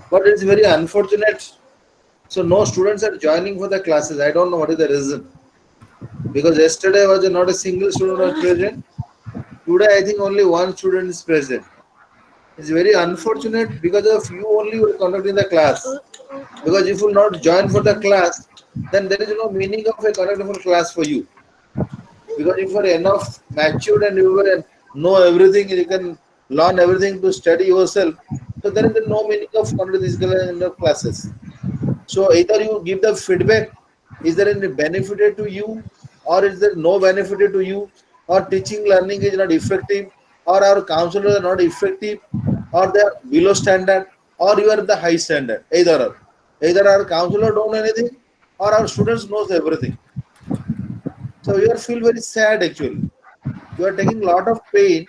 but it's very unfortunate. So no students are joining for the classes. I don't know what is the reason. Because yesterday was not a single student was present. Today I think only one student is present. It's very unfortunate because of you only were conducting the class. Because if you not join for the class, then there is no meaning of a conducting for class for you. Because if you are enough matured and you will know everything, you can learn everything to study yourself. So there is no meaning of conducting these kind of classes. So either you give the feedback, is there any benefit to you, or is there no benefit to you, or teaching learning is not effective, or our counselors are not effective, or they are below standard, or you are the high standard. Either our counselor don't know anything, or our students knows everything. So you are feel very sad actually. You are taking a lot of pain,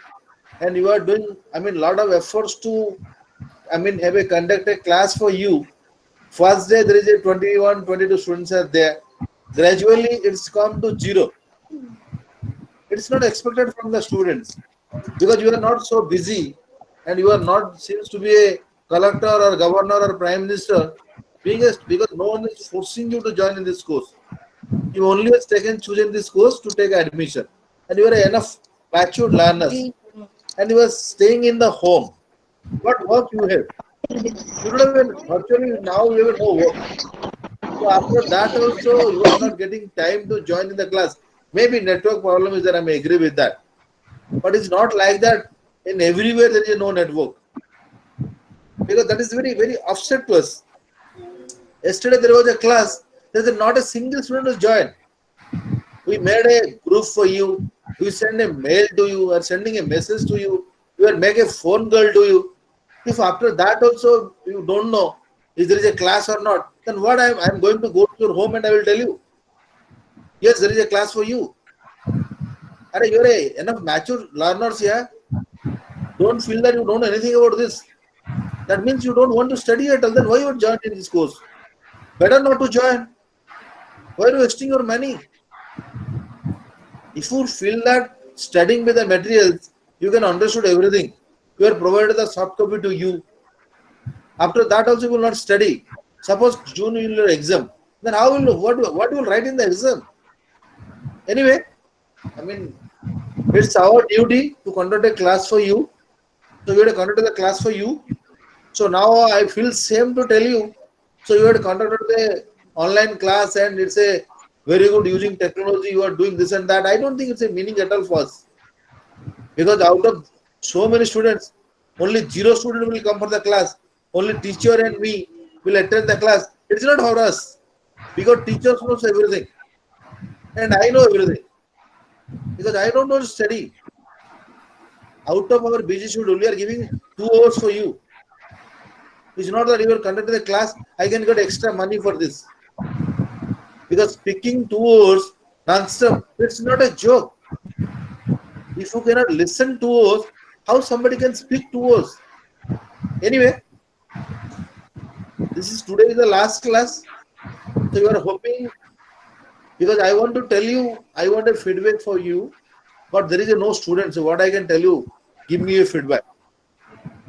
and you are doing, lot of efforts to, have a conduct a class for you. First day there is a 21, 22 students are there. Gradually it's come to zero. It's not expected from the students because you are not so busy and you are not seems to be a collector or governor or prime minister. Because no one is forcing you to join in this course. You only has taken chosen this course to take admission, and you are enough matured learners, and you are staying in the home. What work you have? You don't even virtually now you have no work. So after that also you are not getting time to join in the class. Maybe network problem is there. I may agree with that, but it's not like that. In everywhere there is no network, because that is very very upset to us. Yesterday there was a class. There is not a single student who joined. We made a group for you. We send a mail to you or sending a message to you. We will make a phone call to you. If after that also you don't know if there is a class or not, then what I'm going to go to your home and I will tell you. Yes, there is a class for you. Are you are enough mature learners here? Don't feel that you don't know anything about this. That means you don't want to study at all. Then why you join in this course? Better not to join. Why are you wasting your money? If you feel that studying with the materials, you can understood everything. You are provided the soft copy to you. After that also you will not study. Suppose June you will your exam. Then how will what you will write in the exam? Anyway, it's our duty to conduct a class for you. So you have to conduct the class for you. So now I feel same to tell you. So you have to conduct the online class and it's a very good using technology. You are doing this and that. I don't think it's a meaning at all for us. Because out of so many students, only 0 student will come for the class. Only teacher and me will attend the class. It's not for us. Because teachers knows everything. And I know everything. Because I don't know to study. Out of our busy schedule, we are giving 2 hours for you. It's not that you are conducting the class, I can get extra money for this. Because speaking 2 hours non-stop, it's not a joke. If you cannot listen 2 hours, how somebody can speak 2 hours? Anyway, this is today is the last class. So you are hoping, because I want to tell you, I want a feedback for you, but there is no student. So what I can tell you, give me a feedback.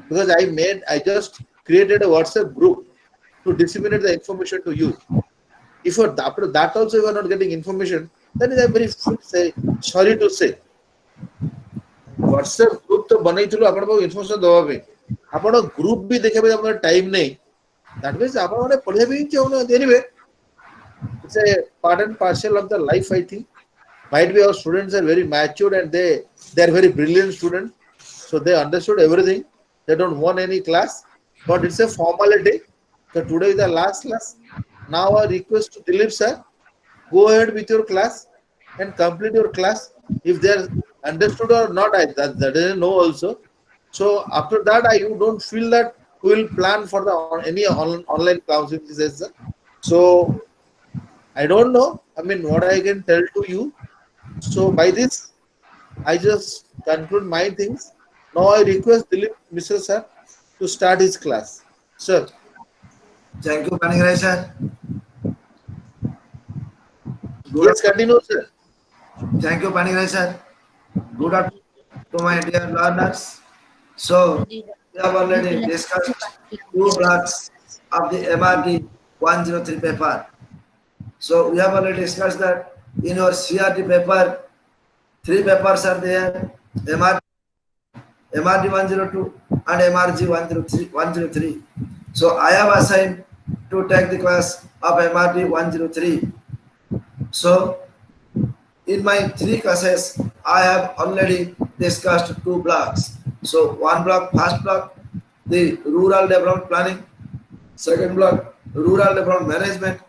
Because I just created a WhatsApp group to disseminate the information to you. If after that also you are not getting information, then I am very sorry to say. WhatsApp group तो बनाइथिलु आपण को information दवा पे आपण group भी देखे पे अपन time नहीं, that means आपण माने पढे भी चाहनो. Anyway, it's a part and parcel of the life. I think might be our students are very matured and they are very brilliant students, so they understood everything. They don't want any class, but it's a formality. So today is the last class. Now I request to Dilip sir, go ahead with your class and complete your class. If they are understood or not, that doesn't know also. So after that, you don't feel that we will plan for the any online classes. So I don't know. What I can tell to you. So by this, I just conclude my things. Now I request Dilip MiSHRA sir to start his class. Sir. Thank you, Panigrahi sir. Yes, continue, sir. Thank you, Panigrahi sir. Good afternoon to my dear learners. So, we have already discussed 2 blocks of the MRD 103 paper. So we have already discussed that in your CRT paper, 3 papers are there, MRD 102 and MRG 103. So I have assigned to take the class of MRD 103. So in my 3 classes, I have already discussed 2 blocks. So one block, first block, the rural development planning, second block, rural development management,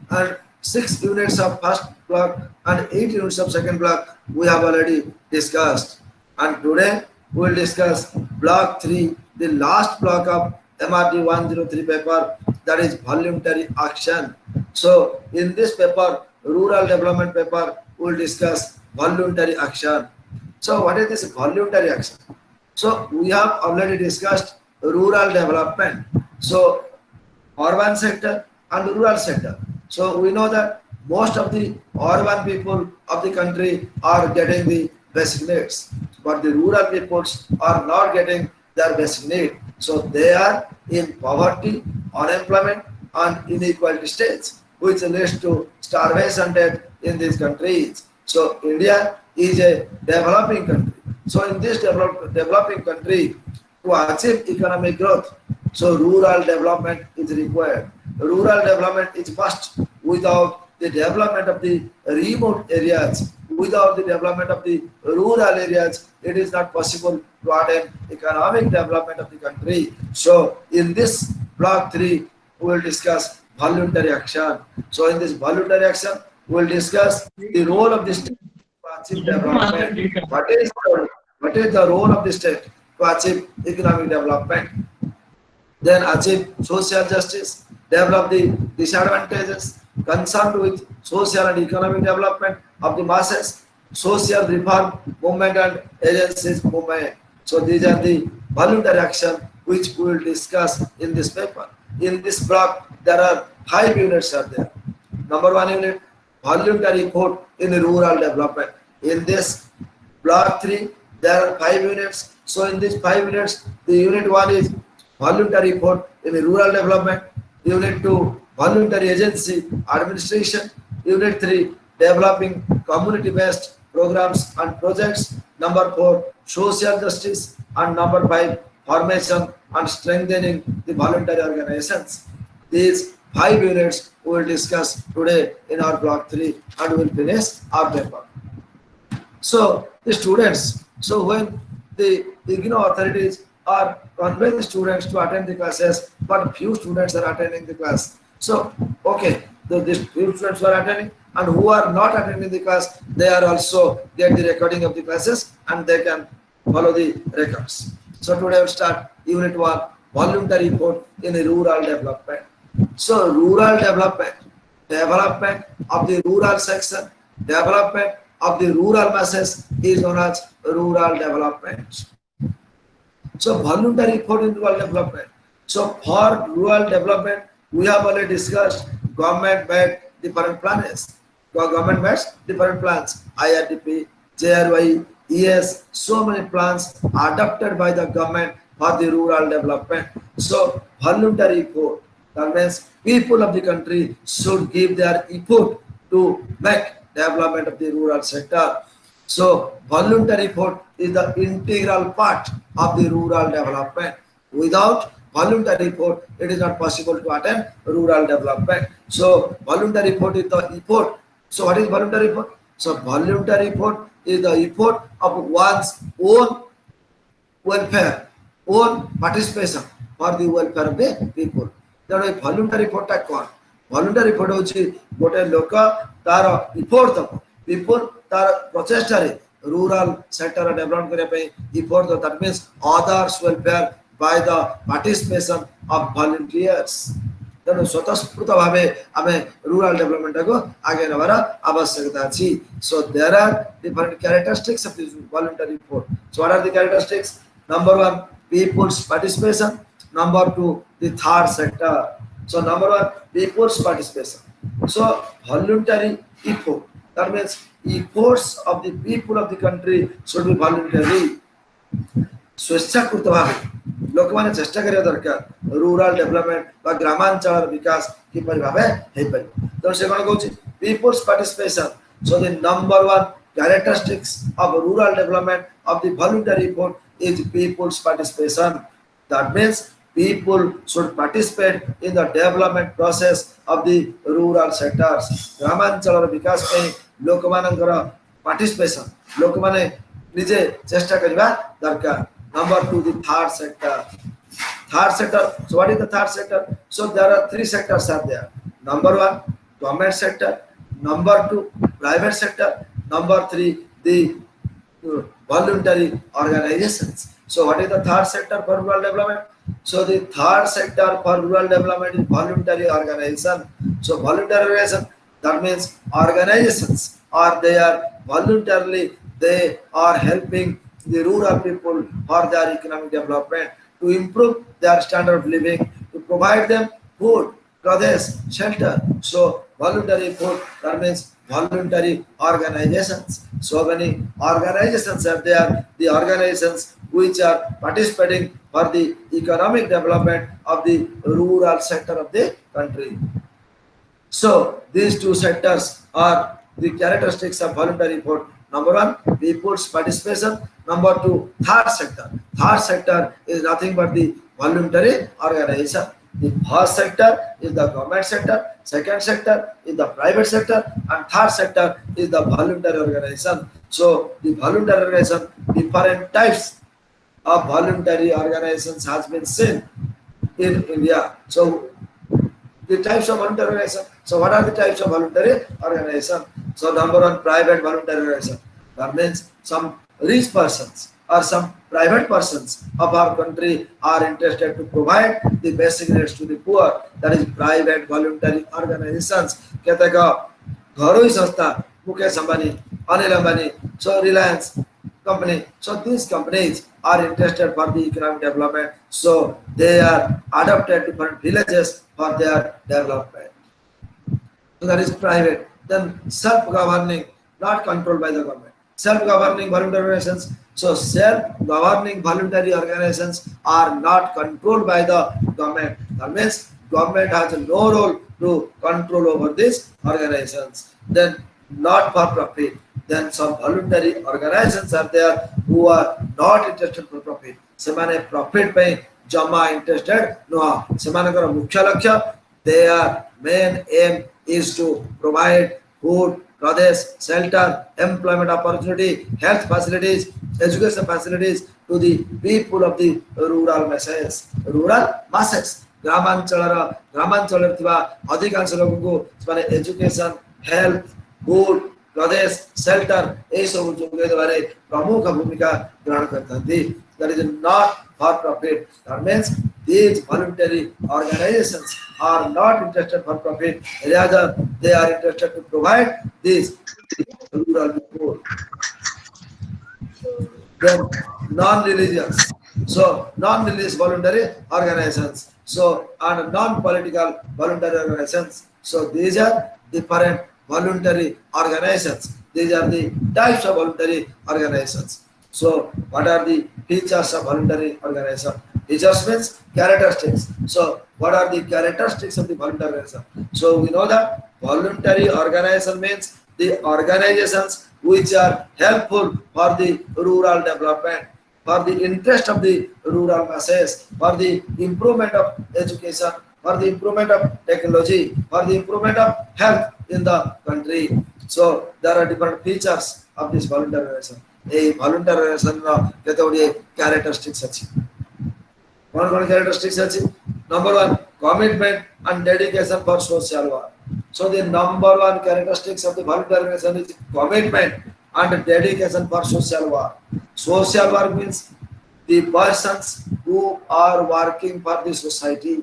and 6 units of first block and 8 units of second block we have already discussed. And today we will discuss block 3, the last block of MRD 103 paper, that is voluntary action. So in this paper, rural development paper, we will discuss voluntary action. So what is this voluntary action? So we have already discussed rural development. So urban sector and rural sector. So we know that most of the urban people of the country are getting the basic needs, but the rural peoples are not getting their basic need. So they are in poverty, unemployment, and inequality states, which leads to starvation death in these countries. So India is a developing country. So in this developing country, to achieve economic growth, so rural development is required. Rural development is must. Without the development of the remote areas, without the development of the rural areas, it is not possible to attain economic development of the country. So in this block 3, we will discuss voluntary action. So in this voluntary action, we will discuss the role of the state to achieve development. What is the role of the state to achieve economic development? Then achieve social justice, develop the disadvantages, concerned with social and economic development of the masses, social reform movement and agencies movement. So these are the voluntary action which we will discuss in this paper. In this block, there are 5 units are there. Number 1 unit, voluntary effort in rural development. In this block 3, there are 5 units. So in these 5 units, the unit 1 is voluntary effort in rural development. Unit 2, voluntary agency administration. Unit 3, developing community-based programs and projects. Number 4, social justice. And number 5, formation and strengthening the voluntary organizations. These 5 units we will discuss today in our block 3 and we will finish our paper. So the students, so when the IGNOU authorities are conveying the students to attend the classes, but few students are attending the class. So, okay, these few students are attending, and who are not attending the class, they are also get the recording of the classes and they can follow the records. So today we will start unit 1, voluntary effort in rural development. So rural development of the rural section, development of the rural masses is known as rural development. So voluntary effort in rural development. So for rural development, we have already discussed government made different plans. Government makes different plans. IRDP, JRY, ES, so many plans adopted by the government for the rural development. So voluntary effort, that means people of the country should give their effort to make development of the rural sector. So voluntary effort is the integral part of the rural development. Without voluntary effort, it is not possible to attain rural development. So voluntary effort is the effort. So what is voluntary effort? So voluntary effort is the effort of one's own welfare, own participation for the welfare of the people. Then voluntary effort टा कौन? Voluntary effort होची गोटे लोक तार effort दब people तार प्रचेष्टा रे rural sector develop करने पे effort दो, that means others welfare by the participation of volunteers. तेणु स्वतःस्फूर्त भावे आमे rural development को आगे नवारा आवश्यकता छी. So there are different characteristics of this voluntary effort. So what are the characteristics? Number 1, people's participation. Number 2, the third sector. So number 1, people's participation. So voluntary effort, that means efforts of the people of the country should be voluntary. स्वेच्छाकृत भावे लोक माने चेष्टा करिया दरकार rural development बा ग्रामांचल विकास किपरि भाबे हे परिबो तो से कोन कहूची people's participation so the number one characteristics of rural development of the voluntary effort is people's participation. That means people should participate in the development process of the rural sectors. ग्रामांचल विकास पे लोक मानकर participation लोक माने निजे चेष्टा करबा दरकार. Number two, the third sector. Third sector. So what is the third sector? So there are three sectors are there. Number one, government sector. Number two, private sector. Number three, the voluntary organizations. So what is the third sector for rural development? So the third sector for rural development is voluntary organization. So voluntary organization, that means organizations are there voluntarily, they are helping the rural people for their economic development, to improve their standard of living, to provide them food, clothes, shelter. So voluntary food, that means voluntary organizations. So many organizations are there, the organizations which are participating for the economic development of the rural sector of the country. So these two sectors are the characteristics of voluntary effort. Number one, people's participation. Number two, third sector. Third sector is nothing but the voluntary organization. The first sector is the government sector, second sector is the private sector, and third sector is the voluntary organization. So the voluntary organization, different types of voluntary organizations has been seen in India. So the types of voluntary organization. So what are the types of voluntary organization? So number one, private voluntary organization. That means some rich persons or some private persons of our country are interested to provide the basic needs to the poor. That is private voluntary organizations. Ketaka Gharoi Sanstha, Mukesh Ambani, Anil Ambani, so Reliance company. So these companies are interested for the economic development. So they are adopted different villages for their development. So that is private. Then self-governing, not controlled by the government. Self-governing voluntary organizations. So self-governing voluntary organizations are not controlled by the government. That means government has no role to control over these organizations. Then not for profit. Then some voluntary organizations are there who are not interested for profit. Semane profit पे जमा interested no. सेमानकर मुख्य लक्ष्य, their main aim is to provide food, clothes, shelter, employment opportunity, health facilities, education facilities to the people of the rural masses. Rural masses. ग्रामांचल थिबा अधिकांश लोगों को education, health, food, clothes, shelter, ये सब जोगे द्वारे प्रमुख भूमिका ग्रहण करते हैं. That is not for profit. That means these voluntary organizations are not interested for profit. Rather, they are interested to provide these rural people. Then non-religious. So non-religious voluntary organizations. So and non-political voluntary organizations. So these are different voluntary organizations. These are the types of voluntary organizations. So what are the features of voluntary organization? Features means characteristics. So what are the characteristics of the voluntary organization? So we know that voluntary organization means the organizations which are helpful for the rural development, for the interest of the rural masses, for the improvement of education, for the improvement of technology, for the improvement of health in the country. So there are different features of this voluntary organization. A voluntary organization characteristics achi. One characteristics achi. Number one, commitment and dedication for social work. So the number one characteristics of the voluntary organization is commitment and dedication for social work. Social work means the persons who are working for the society.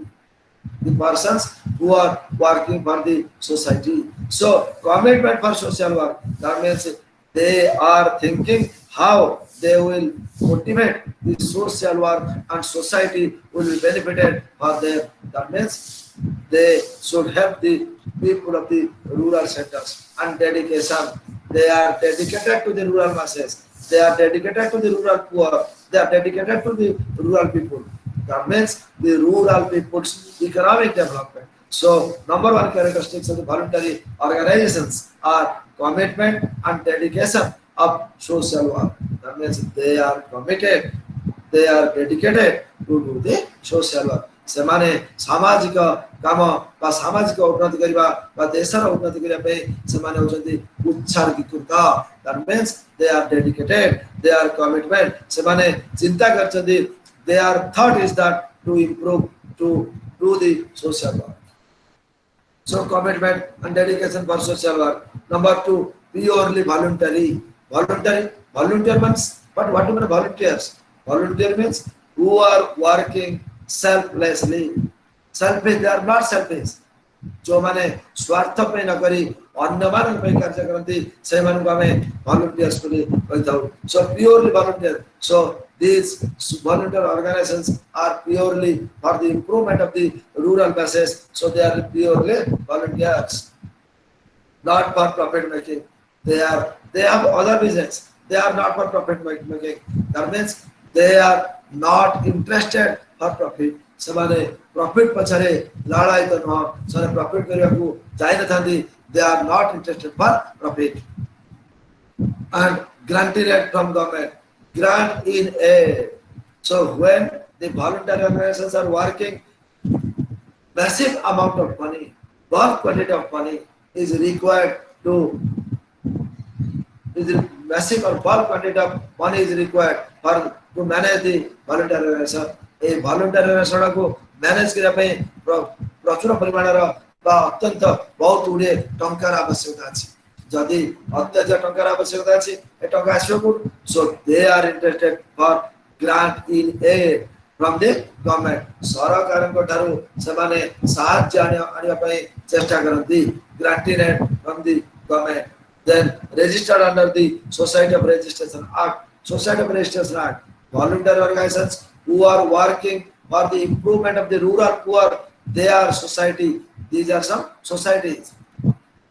The persons who are working for the society. So commitment for social work, that means they are thinking how they will motivate the social work and society will be benefited for them. That means they should help the people of the rural sectors. And dedication, they are dedicated to the rural masses. They are dedicated to the rural poor. They are dedicated to the rural people. That means the rural people's economic development. So number one characteristics of the voluntary organizations are commitment and dedication of social work. That means they are committed, they are dedicated to do the social work. ସେମାନେ ସାମାଜିକ କାମ ବା ସାମାଜିକ ଉନ୍ନତି କରିବା ବା ଦେଶର ଉନ୍ନତି କରିବା ପାଇଁ ସେମାନେ ହେଉଛନ୍ତି ଉତ୍ସର୍ଗୀକୃତ। That means they are dedicated, they are commitment, ସେମାନେ ଚିନ୍ତା କରିଛନ୍ତି, their thought is that to improve, to do the social work. So commitment and dedication for social work. Number two, purely voluntary. Volunteer means, but what do you mean volunteers? Volunteer means who are working selflessly. Selfish, they are not selfish. जो माने स्वार्थ पे न करी अन्य मान पे कार्य करती से मान को हमें volunteers बोली कहता हूँ. So purely volunteer. So these volunteer organizations are purely for the improvement of the rural masses. So they are purely volunteers, not for profit making. They have other business. They are not for profit making. That means they are not interested for profit. ସେମାନେ profit पछारे लड़ाई तो न ସେମାନେ profit କରିବା को चाहे न थांती. They are not interested for profit. And granted from government, grant in aid. So when the voluntary organizations are working, massive amount of money, bulk quantity of money is required to massive or bulk quantity of money is required for to manage the voluntary organization. A voluntary organization को manage करने पे प्रचुर परिमाणर बा अत्यंत बहुत गुड़े टंकार आवश्यकता अछि. जदि अत्यधिक टंकार आवश्यकता अछि ए टंका आसियो को. So they are interested for grant in aid from the government. सरकार को ठारू ସେମାନେ साहाय्य आनिया पे चेष्टा करती. Grant in aid from the government. Then registered under the Society of Registration Act. Society of Registration Act. Voluntary organizations who are working for the improvement of the rural poor, they are society. These are some societies.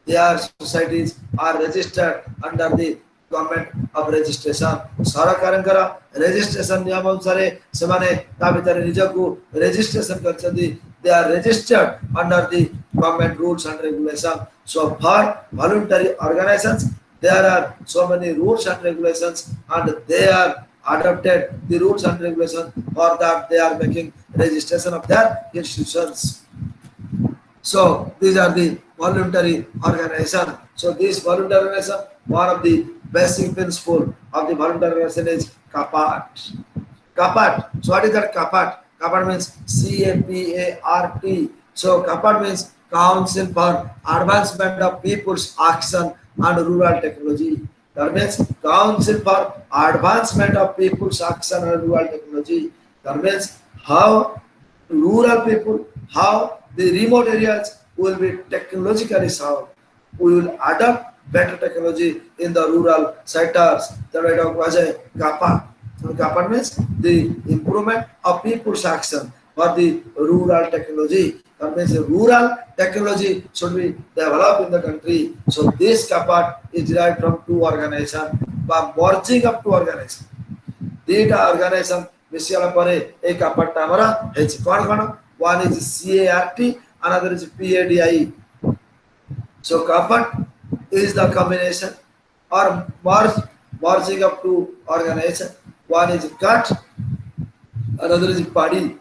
Their societies are registered under the government of registration. सरकारଙ୍କର registration नियम अनुसार ସେମାନେ ता भितर निजକୁ registration करछन्ती. They are registered under the government rules and regulations. So for voluntary organizations, there are so many rules and regulations, and they are adopted the rules and regulations. For that, they are making registration of their institutions. So these are the voluntary organization. So this voluntary organization, one of the basic principle of the voluntary organization is CAPAT. CAPAT. So what is that CAPAT? CAPAT means CAPART. So CAPAT means Council for Advancement of People's Action and Rural Technology. That means Council for Advancement of People's Action and Rural Technology. That means how rural people, how the remote areas will be technologically sound. We will adopt better technology in the rural sectors. That is CAPAT. CAPAT means the improvement of people's action for the rural technology. That means the rural technology should be developed in the country. So this CAPAT is derived from two organizations by merging of two organizations. Data organization मिसियाला परे एक CAPAT हमारा है कौन one is CART, another is PADI. So CAPAT is the combination or merging of two organizations. One is CAT, another is PADI.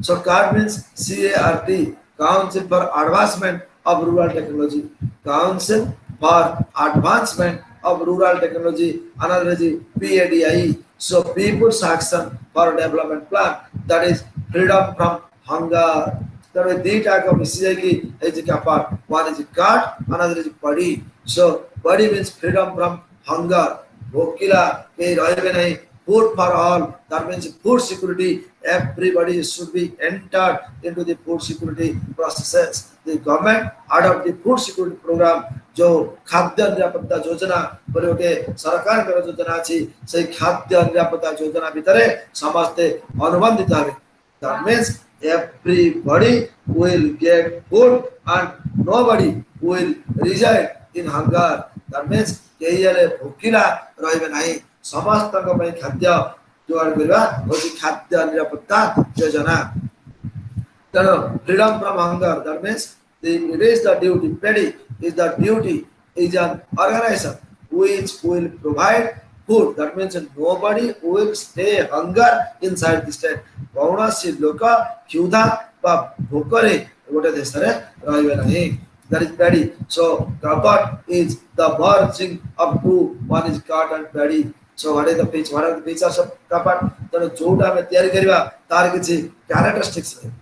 So CAT means CART, Council for Advancement of Rural Technology. Council for Advancement of Rural Technology, another is PADI. So People's Action for Development Plan, that is freedom from hunger. That is the type of message is CAPAT. One is CAT, another is PADI. So PADI means freedom from hunger. Bhokila ke rahibe nahi. Food for all. That means food security. Everybody should be entered into the food security processes. The government adopt the food security program. जो खाद्य निरापत्ता योजना परियोटे सरकार कर योजना अछि से खाद्य निरापत्ता योजना भितरे समस्त अनुबंधित है. That means everybody will get food and nobody will reside in hunger. That means केहीले भोकिला रहिबे नाही. समस्त को पई खाद्य जोगाड़ करवा होची खाद्य निरापत्ता योजना तेणु freedom from hunger, that means it is the duty, PEDI is the duty, is an organization which will provide food, that means nobody will stay hunger inside the state कौनसी लोक क्षुधा बा भोकरे गोटे देश रे रहबे नहीं, that is PEDI. So cupboard is the merging of two, one is cart and PEDI. So what is the feature, what are the features of cupboard? तेणु जोटा में तैयारी करवा तार किछि characteristics रहे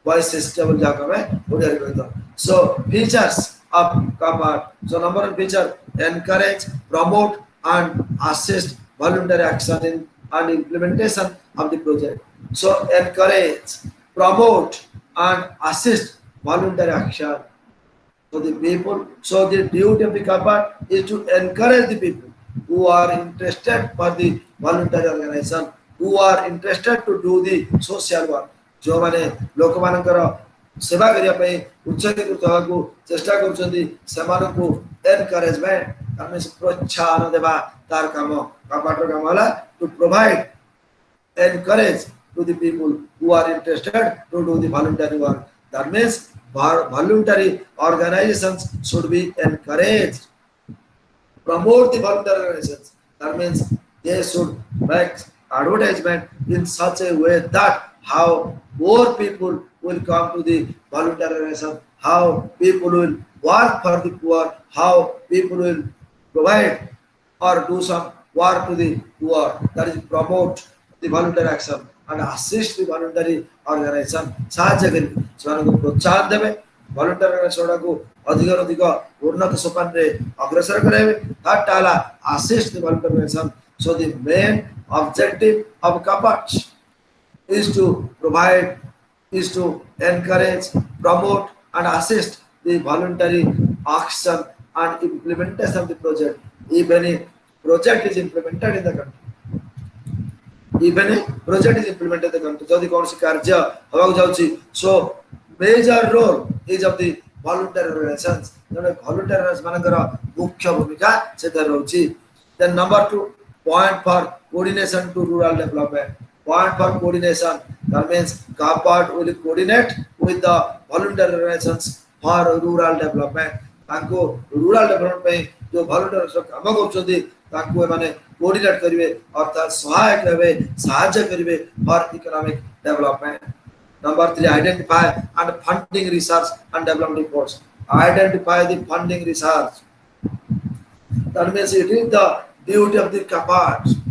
वैशिष्ट्य बोल जाको में ओडिया रे कहतो. So features of cupboard, so number one feature, encourage, promote and assist voluntary action in and implementation of the project. So encourage, promote and assist voluntary action. So the people, so the duty of the cupboard is to encourage the people who are interested for the voluntary organization, who are interested to do the social work. जो माने लोक मानकर सेवा करिया पे उत्सर्गीकृत होगाकू चेष्टा करूछंदी सेमानकू encouragement आमे प्रोत्साहन देबा तार काम कपाटर काम होला to provide encourage to the people who are interested to do the voluntary work. That means voluntary organizations should be encouraged. Promote the voluntary organizations. That means they should make advertisement in such a way that how more people will come to the voluntary organization, how people will work for the poor, how people will provide or do some work to the poor. That is promote the voluntary action and assist the voluntary organization. साहाଯ୍य करी सेମାନଙ୍କୁ प्रोत्साहन देबे voluntary organization को अधिक अधिक उन्नत सोपान रे अग्रसर कराइबे ताला assist the voluntary organization. So the main objective of CAPAT is to provide, is to encourage, promote and assist the voluntary action and implementation of the project. Even a project is implemented in the country. Even a project is implemented in the country. So the कौनसी कार्य हवा जाउची. So major role is of the voluntary organizations. जने voluntary organizations मानकर मुख्य भूमिका से रहउची. Then number 2, point for coordination to rural development. Point for coordination, that means CAPAT will coordinate with the voluntary organizations for rural development. तांको rural development पे जो voluntary सब काम करछथि तांको माने कोऑर्डिनेट करिवे अर्थात सहायक रहबे साहाय्य करिवे for economic development. Number 3, identify and funding research and development reports. Identify the funding research. That means it is the duty of the CAPAT.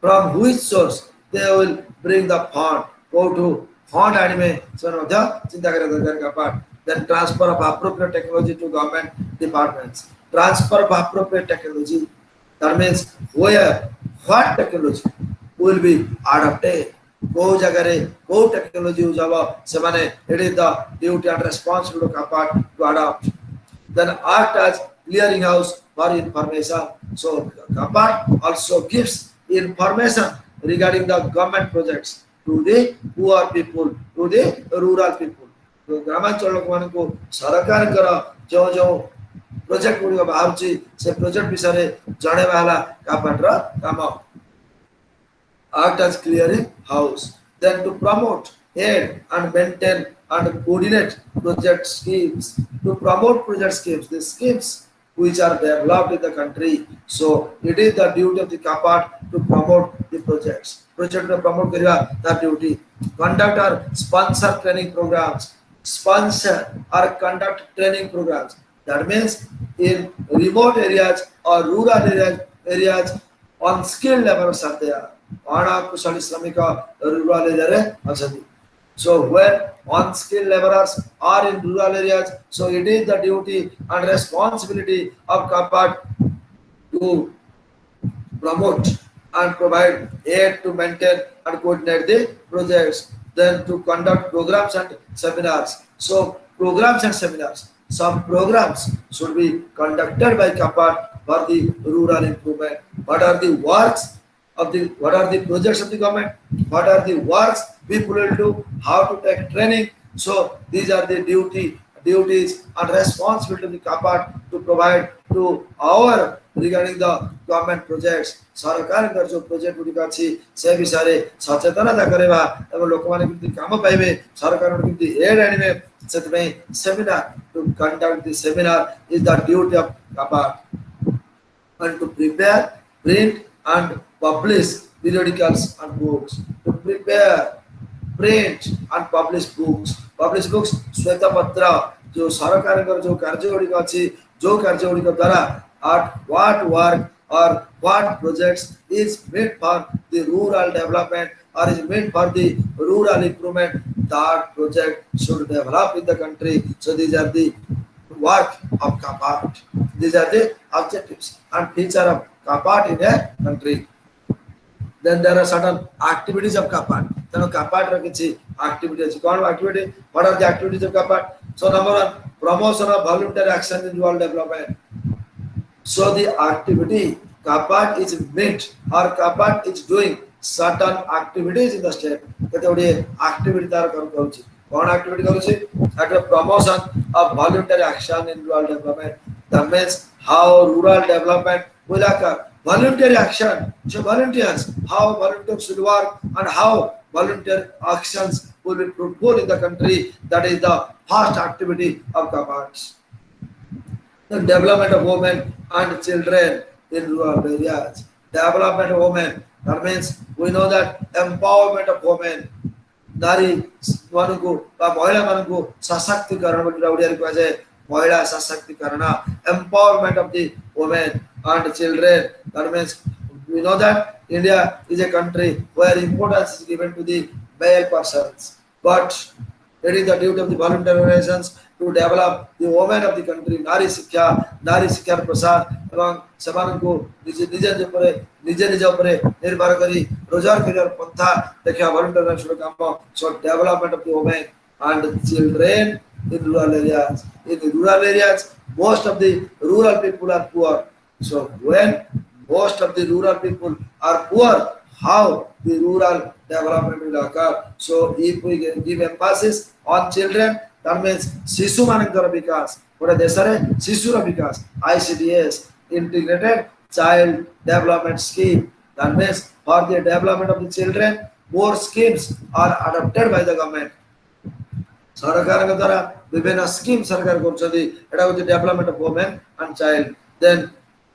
From which source they will bring the fund, go to fund anime, so no चिंता करें दरकार CAPAT. Then transfer of appropriate technology to government departments. Transfer of appropriate technology, that means where what technology will be adopted. को जगह रे को technology use आवा से माने it is the duty and responsibility of CAPAT to adopt. Then act as clearinghouse for information. So CAPAT also gives information regarding the government projects to the poor people, to the rural people. तो ग्रामांचल लोक मान को सरकार कर जो जो project गुडी बाहरची से project विषय रे जणे वाला CAPAT रा काम. Act as clearing house. Then to promote, aid and maintain and coordinate project schemes. To promote project schemes, the schemes which are developed in the country. So it is the duty of the CAPAT to promote the projects. Project to promote kariba that duty. Conduct or sponsor training programs. Sponsor or conduct training programs. That means in remote areas or rural areas unskilled laborers are there. अनाकुशली श्रमिक rural area रे. So when unskilled laborers are in rural areas, so it is the duty and responsibility of CAPAT to promote and provide aid to maintain and coordinate the projects. Then to conduct programs and seminars. So programs and seminars. Some programs should be conducted by CAPAT for the rural improvement. What are the works of the, what are the projects of the government? What are the works people will do? How to take training? So these are the duty duties and responsibility of the CAPAT to provide to our regarding the government projects सरकार जो project गुड़िक अच्छी से विषय रे सचेतनता करवा एवं लोक माने किंतु काम पाइबे सरकार किंतु एड आनिबे सेतमे seminar to conduct the seminar is the duty of CAPAT and to prepare, print and publish periodicals and books. To prepare, print and publish books. Publish books, श्वेत पत्र जो सरकार का जो कार्य गुड़िक अच्छी जो कार्य गुड़िक द्वारा at what work or what projects is made for the rural development or is made for the rural improvement, that project should develop in the country. So these are the work of CAPAT. These are the objectives and feature of CAPAT in a country. Then there are certain activities of CAPAT. Then CAPAT ର କିଛି activities ଅଛି. କ'ଣ activity? What are the activities of CAPAT? So number one, promotion of voluntary action in rural development. So the activity CAPAT is meant or CAPAT is doing certain activities in the state. କେତେ ଗୁଡ଼ିଏ activity ତାର କରୁଛି. କ'ଣ activity କରୁଛି? At a promotion of voluntary action in rural development. That means how rural development will occur. Voluntary action. So volunteers, how volunteers should work and how volunteer actions will be fruitful in the country. That is the first activity of CAPAT. The development of women and children in rural areas. Development of women. That means we know that empowerment of women. नारी मानकु बा महिला मानकु सशक्तिकरण बोली ओडिया रे कहे महिला सशक्तिकरण empowerment of the women and children. That means we know that India is a country where importance is given to the male persons, but it is the duty of the voluntary organizations to develop the women of the country. नारी शिक्षा प्रसार एवं सेमानकु निजे उपरे निर्भर करी रोजगार career पंथा देखिया voluntary organization काम. So development of the women and children in rural areas. In the rural areas, most of the rural people are poor. So when most of the rural people are poor, how the rural development will occur? So if we give emphasis on children, that means शिशु मानकर विकास. गोटे देश में शिशुर विकास ICDS integrated child development scheme. That means for the development of the children, more schemes are adopted by the government. सरकार के द्वारा विभिन्न scheme सरकार करछथि. एटा होछि development of women and child. Then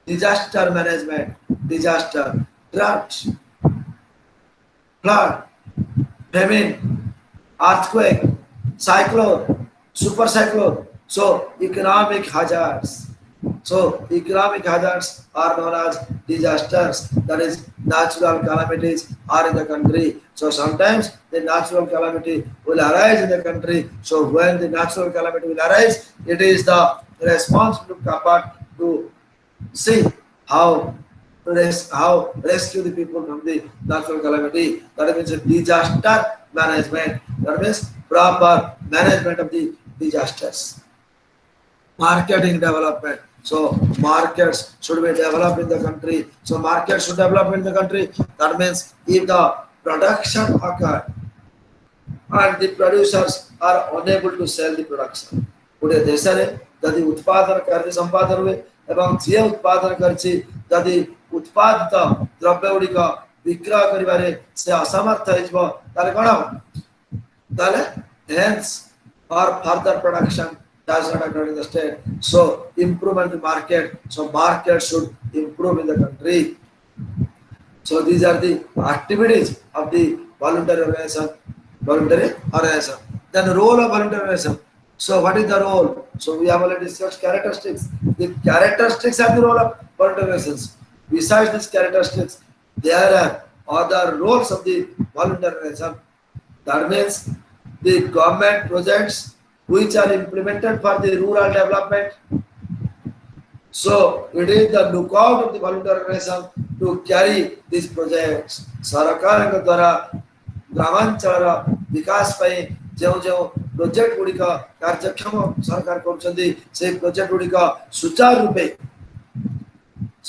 disaster management, disaster, drought, flood, famine, earthquake, cyclone, super cyclone. So economic hazards. So economic hazards are known as disasters. That is natural calamities are in the country. So sometimes the natural calamity will arise in the country. So when the natural calamity will arise, it is the responsibility of CAPAT to see how rescue the people from the natural calamity. That means disaster management. That means proper management of the disasters. Marketing development. So markets should be developed in the country. So markets should develop in the country. That means if the production occurs and the producers are unable to sell the production, पूरे देश रे यदि उत्पादन कार्य संपादन हुए एवं जे उत्पादन करछि यदि उत्पादित द्रव्य गुड़िक विक्रय करिबारे से असमर्थ होइबो ताले कोन ताले hence or further production does not occur in the state. So improvement in the market. So market should improve in the country. So these are the activities of the voluntary organization. Then the role of voluntary organization. So what is the role? So we have already discussed characteristics. The characteristics are the role of voluntary organizations. Besides these characteristics, there are other roles of the voluntary organization. That means the government projects which are implemented for the rural development. So it is the lookout of the voluntary organization to carry these projects. सरकार के द्वारा ग्रामांचल विकास पे जो project गुड़िक कार्यक्षम सरकार करछन्ती से project गुड़िक सुचारू रूपे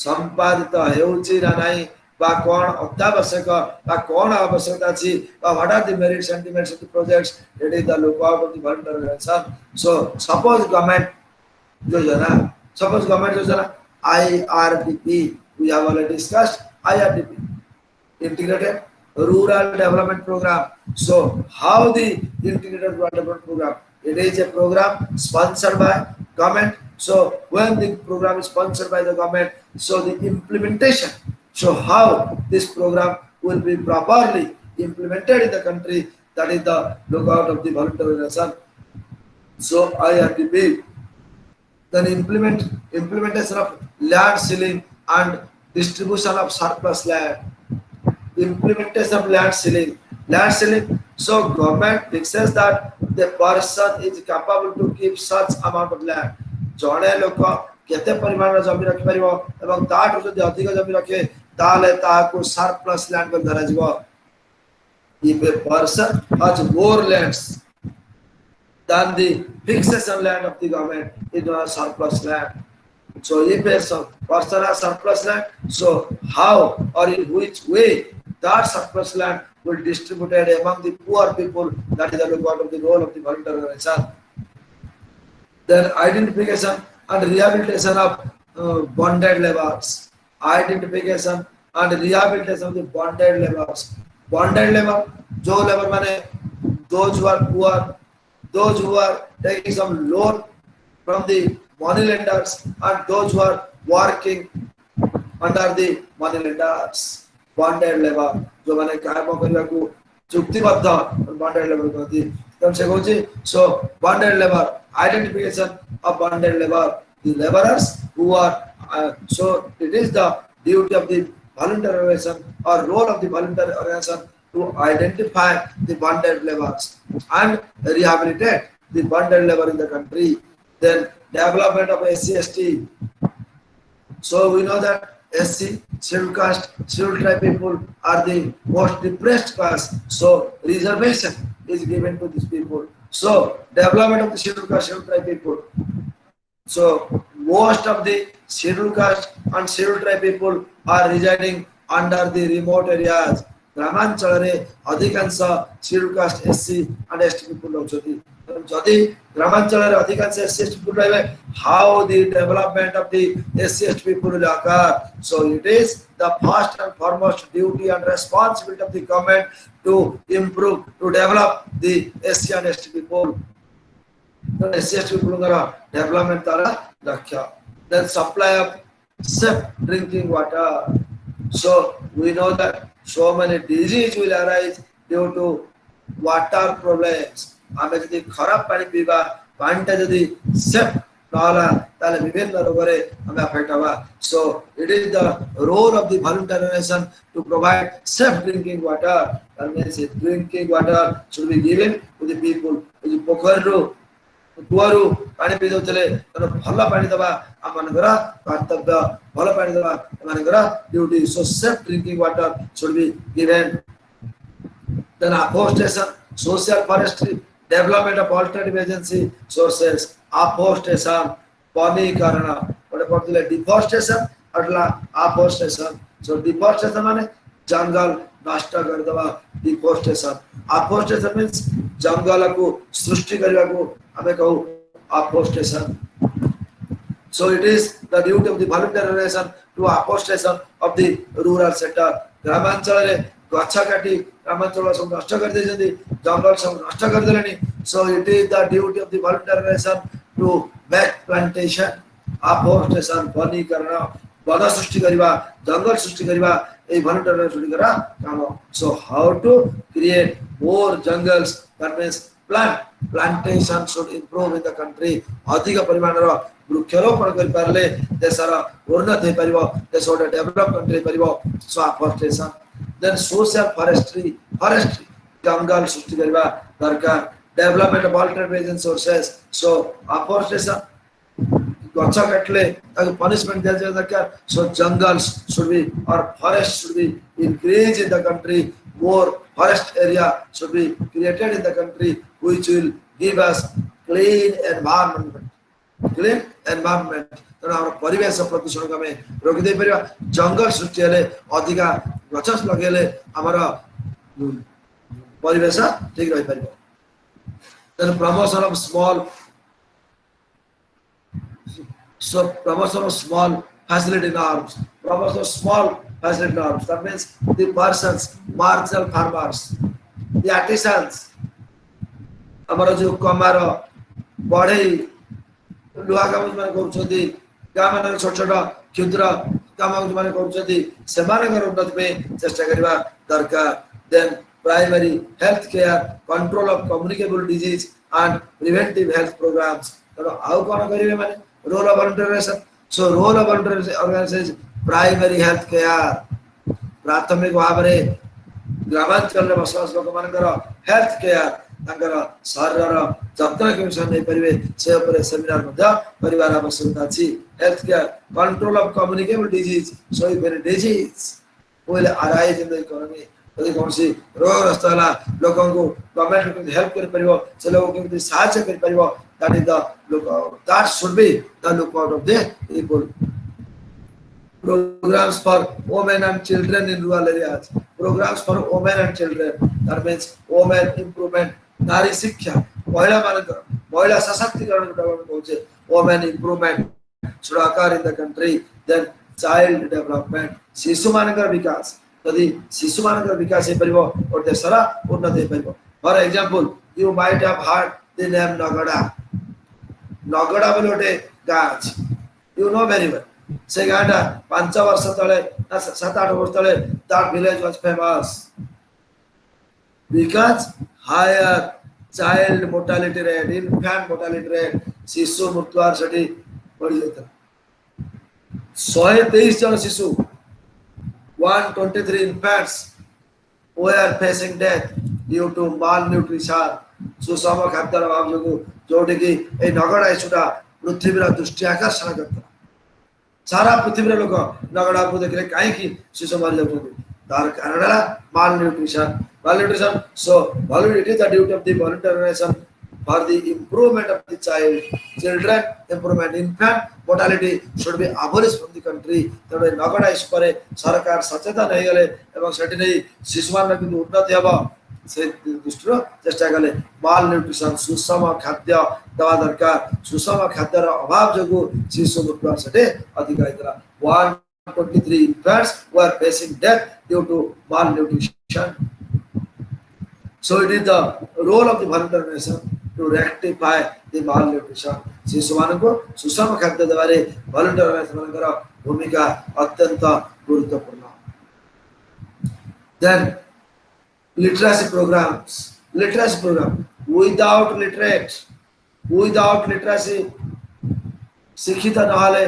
संपादित हेउछि ना नाही বা কোন অত্যাবশ্যক বা কোন আবশ্যকতা আছে বা what are the merit sentiments of the projects, it is the lookout of the voluntary organization. So suppose government yojana, IRDP, we have already discussed IRDP, integrated rural development program. So how the integrated rural development program, it is a program sponsored by government. So when the program is sponsored by the government, so the implementation, so how this program will be properly implemented in the country, that is the lookout of the voluntary organization. So IRDP, then implementation of land ceiling and distribution of surplus land. Implementation of land ceiling. So government fixes that the person is capable to keep such amount of land. जड़े लोक केते परिमाण जमी रखि परिबो एवं ताठु जदि अधिक जमी रखे ताले ताको सरप्लस लैंड को धरा जिवो. If a person has more lands than the fixation land of the government, it is surplus land. So if a person has surplus land, so how or in which way that surplus land will be distributed among the poor people, that is the lookout of the role of the voluntary organization. Then identification and rehabilitation of bonded laborers. Identification and rehabilitation of the bonded laborers. Bonded labor, जो labor माने those who are poor, those who are taking some loan from the money lenders, and those who are working under the money lenders. Bonded labor, जो माने काम करने को चुक्तिबद्ध bonded labor कहती. तब से कौन so bonded labor, identification of bonded labor, the laborers who are so it is the duty of the voluntary organization or role of the voluntary organization to identify the bonded laborers and rehabilitate the bonded labor in the country. Then development of SC/ST. So we know that SC, scheduled caste, scheduled tribe people are the most depressed class. So reservation is given to these people. So development of the scheduled caste, scheduled tribe people. So most of the scheduled caste and scheduled tribe people are residing under the remote areas. ग्रामांचल अधिकांश scheduled caste SC and ST people रहुछथि. जदि ग्रामांचल अधिकांश SC ST people रहे, how the development of the SC ST people will occur. So it is the first and foremost duty and responsibility of the government to improve, to develop the SC and ST people. The SC ST people development tara lakshya. Then supply of safe drinking water. So we know that so many diseases will arise due to water problems. आमे जदि खराब पानी पीबा, पानीटा जदि safe नहला ताले विभिन्न रोगरे आमे अफेक्ट हवा. So it is the role of the voluntary organization to provide safe drinking water. That means drinking water should be given to the people. The पोखरु कुआरु पानी पी दउतले भल पानी दबा आमनगर कर्तव्य, भल पानी दबा आमनगर duty. So safe drinking water should be given. Then afforestation, social forestry, development of alternative agency sources. Afforestation, वनीकरण, गोटे पढ़ते डिफॉरेस्टेशन अटला afforestation. So deforestation माने जंगल नष्ट कर दबा, डिफॉरेस्टेशन. afforestation means जंगल को सृष्टि करबा को हमें कहू afforestation. So it is the duty of the voluntary organization to afforestation of the rural sector. ग्रामांचल रे गछ काटी ग्रामांचल सब नष्ट कर देछथि, जंगल सब नष्ट कर देलेनी. So it is the duty of the voluntary organization to make plantation, afforestation, वनीकरण, वन सृष्टि करबा, जंगल सृष्टि करबा, ए voluntary organization करा काम. So how to create more jungles, that means plantation should improve in the country. अधिक परिमाण रो वृक्षारोपण कर परले देशर उन्नति हे परिबो, देश ओटे डेवलप कंट्री परिबो. So afforestation. Then social forestry, जंगल सृष्टि करबा दरकार. Development of alternative sources. So afforestation, गछ काटले ताकि पनिशमेंट दिया जाए दरकार. So jungles should be or forest should be increased in the country. More forest area should be created in the country, which will give us clean environment. तेणु आम परिवेश प्रदूषण को आम रोकदे पार जंगल सृष्टि हेले अधिका गछ लगे आमर परिवेश ठीक रही पार तेणु promotion of small facility norms, promotion of small facility norms. That means the persons, marginal farmers, the artisans, आमर जो कमार बढ़े लुहा काम जो माने गाँव मान छोट छोट क्षुद्र काम जो माने उन्नति में चेष्टा करवा दरकार then primary health care control of communicable disease and preventive health programmes तो आउ कौन करेंगे माने role of volunteerism so role of organisation primary health care प्राथमिक भाव में ग्रामांचल में बसवास लोक मानकर हेल्थ केयर तांकर शरीर जत्न के विषय नहीं परिवे से ऊपर सेमिनार मध्य परिवार आवश्यकता अछि health care control of communicable disease so if disease will arise in the economy यदि कौन सी रोगग्रस्त होला लोगों को गवर्नमेंट को हेल्प कर परिवो से लोगों को भी सहायता कर परिवो दैट इज द लोक that should be the look out of the people programs for women and children in rural areas programs for women and children that means women improvement नारी शिक्षा महिला मानकर महिला सशक्तिकरण डेवलपमेंट होचे women improvement should occur in the country then child development शिशु मानकर विकास यदि शिशु मानकर विकास हे परिबो और देशरा उन्नति हे परिबो for example you might have heard the name नगड़ा नगड़ा बोलोटे गाछ यू नो वेरी वेल से गाटा 5 वर्ष तले 7-8 वर्ष तले that village was famous because higher child mortality rate infant mortality rate शिशु मृत्युहार सठी बढ़ी जाता 123 जन शिशु 123 infants were facing death due to malnutrition सुषम खाद्य अभाव जो जोटे कि ए नगड़ा इशुटा पृथ्वीर दृष्टि आकर्षण करता सारा पृथ्वी लोक नगड़ा को देखले काहे कि शिशु मर जाउछथि तार कारण malnutrition so it is the duty of the voluntary organization for the improvement of the children improvement infant mortality should be abolished from the country तबे नगड़ा इस पर सरकार सचेतन हो गले एवं सेठी नै शिशु मान कि उन्नति हेबो से दृष्टि चेष्टा कले माल न्यूट्रिशन सुषम खाद्य दवा दरकार सुषम खाद्यर अभाव जगु शिशु मृत्यु सटे अधिक आइतरा 123 infants were facing death due to malnutrition so it is the role of the voluntary organization to rectify the malnutrition शिशु मान को सुषम खाद्य द्वारा voluntary organization मानकर भूमिका अत्यंत गुरुत्वपूर्ण then literacy program without literacy शिक्षित नहले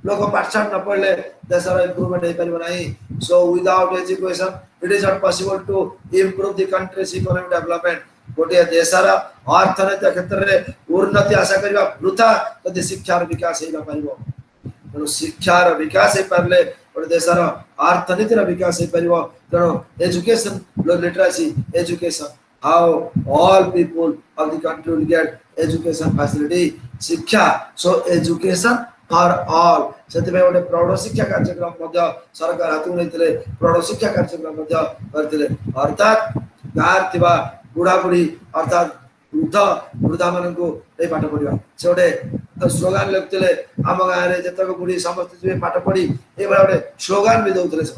लोग पाठशाला न पढ़ले देशर इम्प्रूवमेंट हे परिबो नाही so without education it is not possible to improve the country's economic development गोटे देशर अर्थनैतिक क्षेत्र रे उन्नति आशा करबा वृथा यदि शिक्षार विकास हे न परिबो तेणु शिक्षार विकास हे परले गोटे देशर अर्थनीतिर विकास हे परिबो तेणु education literacy education how all people of the country will get education facility शिक्षा so education for all सेते में गोटे प्रौढ़ शिक्षा कार्यक्रम मध्य सरकार हाथ नैथिले प्रौढ़ शिक्षा कार्यक्रम मध्य करथिले अर्थात गार थिबा बुढ़ा बुढ़ी अर्थात वृद्धा मान को ए पाठ पढ़िबा से गोटे स्लोगान लिखथिले आम गाँ रे जतक बुढ़ी समस्त जे पाठ पढ़ी ए बडा गोटे स्लोगान भी दउथिले से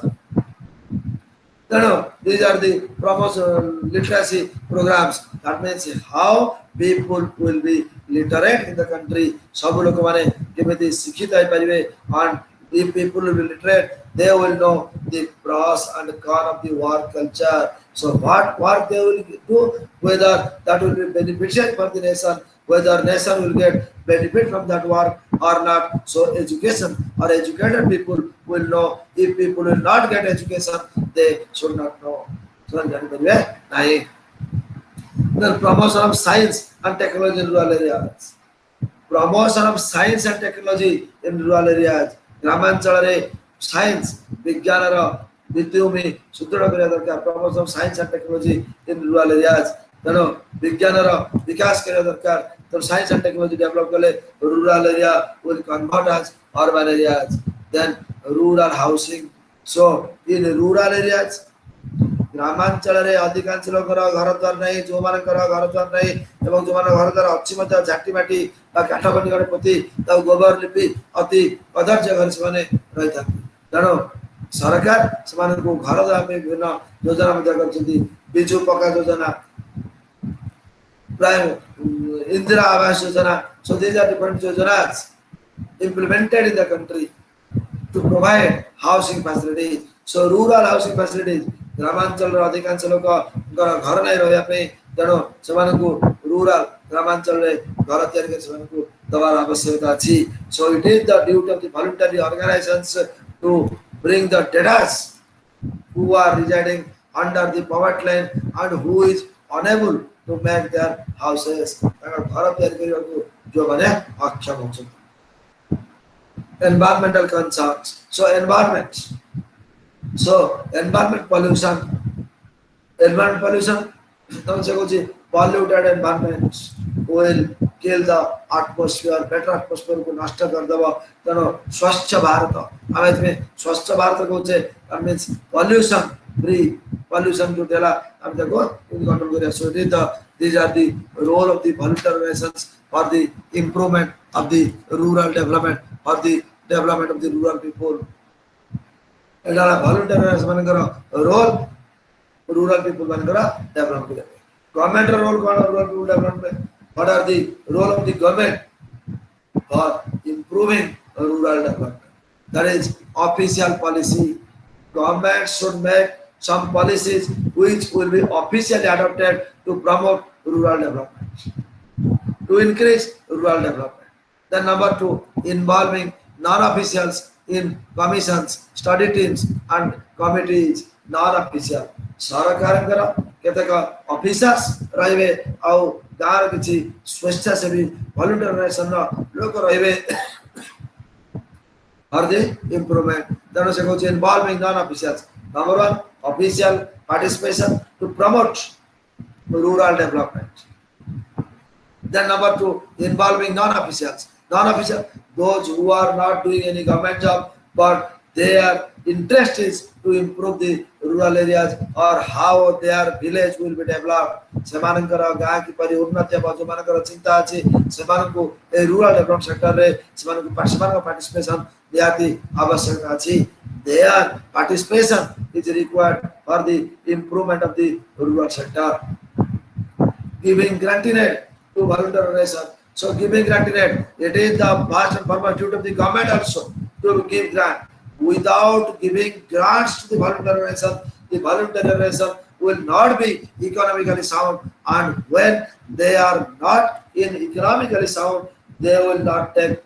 तेणु these are the promotion literacy programs that means how people will be literate in the country सब लोग माने केमिति शिक्षित होई परिबे and if people will be literate they will know the pros and cons of the work culture so what work they will do whether that will be beneficial for the nation whether nation will get benefit from that work or not so education or educated people will know if people will not get education they should not know so जान परिबे नाही the promotion of science and technology in rural areas promotion of science and technology in rural areas ग्रामांचल रे science विज्ञान रो नीतियों में सुदृढ़ करिया दरकार promotion of science and technology in rural areas ତେଣୁ ବିଜ୍ଞାନର ବିକାଶ କରିବା ଦରକାର। ତ ସାଇନ୍ସ ଆଣ୍ଡ ଟେକ୍ନୋଲୋଜି ଡେଭଲପ କଲେ rural area will convert as urban areas, then rural housing. So in rural areas, ଗ୍ରାମାଞ୍ଚଳରେ ଅଧିକାଂଶ ଲୋକର ଘର ଦ୍ୱାର ନାହିଁ, ଯୋଉମାନଙ୍କର ଘର ଦ୍ୱାର ନାହିଁ ଏବଂ ଯୋଉମାନଙ୍କ ଘର ଦ୍ୱାର ଅଛି ମଧ୍ୟ ଝାଟି ମାଟି ବା କାଠ ଖଣ୍ଡିକରେ ପୋତି ତାକୁ ଗୋବର ଲିପି ଅତି କଦର୍ଯ୍ୟ ଘରେ ସେମାନେ ରହିଥାନ୍ତି। ତେଣୁ ସରକାର ସେମାନଙ୍କୁ ଘର ଦେବା ପାଇଁ ବିଭିନ୍ନ ଯୋଜନା ମଧ୍ୟ କରିଛନ୍ତି। ବିଜୁ ପକ୍କା ଯୋଜନା, ପ୍ରାୟ Indira Awas Yojana. So these are different yojanas implemented in the country to provide housing facilities. So rural housing facilities, ଗ୍ରାମାଞ୍ଚଳର ଅଧିକାଂଶ ଲୋକଙ୍କର ଘର ନାହିଁ ରହିବା ପାଇଁ, ତେଣୁ ସେମାନଙ୍କୁ rural ଗ୍ରାମାଞ୍ଚଳରେ ଘର ତିଆରି କରି ସେମାନଙ୍କୁ ଦେବାର ଆବଶ୍ୟକତା ଅଛି। So it is the duty of the voluntary organizations to bring the data who are residing under the poverty line and who is unable to make their houses. ତାଙ୍କର ଘର ତିଆରି କରିବାକୁ ଯେଉଁମାନେ ଅକ୍ଷମ ଅଛନ୍ତି। Environmental concerns. So environment. So environment pollution. Environment pollution. Polluted environment will kill the atmosphere. Better atmosphere को नष्ट कर देगा। तेणु स्वच्छ भारत, आम इसमें स्वच्छ भारत को that means pollution free, pollution जो देला हम देखो इन कंट्रोल करें। So these are the role of the voluntary organizations for the improvement of the rural development, for the development of the rural people. एडाला voluntary organizations मानकर role rural people मानकर develop करें। Government role कौन है rural people development? What are the role of the government for improving rural development? That is official policy. Government should make some policies which will be officially adopted to promote rural development, to increase rural development. Then number 2, involving non-officials in commissions, study teams and committees. Non-official ସରକାରଙ୍କର କେତେକ officers ରହିବେ ଆଉ ଗାଁର କିଛି ସ୍ୱେଚ୍ଛାସେବୀ ଭଲ୍ୟୁଣ୍ଟରୀ ଅର୍ଗାନାଇଜେସନର ଲୋକ ରହିବେ for the improvement. ତେଣୁ ସେ କହୁଛି involving non-officials. Number 1, official participation to promote rural development. Then number 2, involving non-officials. Non-official, those who are not doing any government job, but their interest is to improve the rural areas or how their village will be developed. ସେମାନଙ୍କର ଗାଁ କିପରି ଉନ୍ନତି ହେବ, ଯୋଉମାନଙ୍କର ଚିନ୍ତା ଅଛି ସେମାନଙ୍କୁ ଏ rural development sector ରେ ସେମାନଙ୍କୁ participation ନିହାତି ଆବଶ୍ୟକ ଅଛି। Their participation is required for the improvement of the rural sector. Giving granted to voluntary organization. So giving granted, it is the first and foremost duty of the government also to give grant. Without giving grants to the voluntary organization, the voluntary organization will not be economically sound, and when they are not in economically sound, they will not take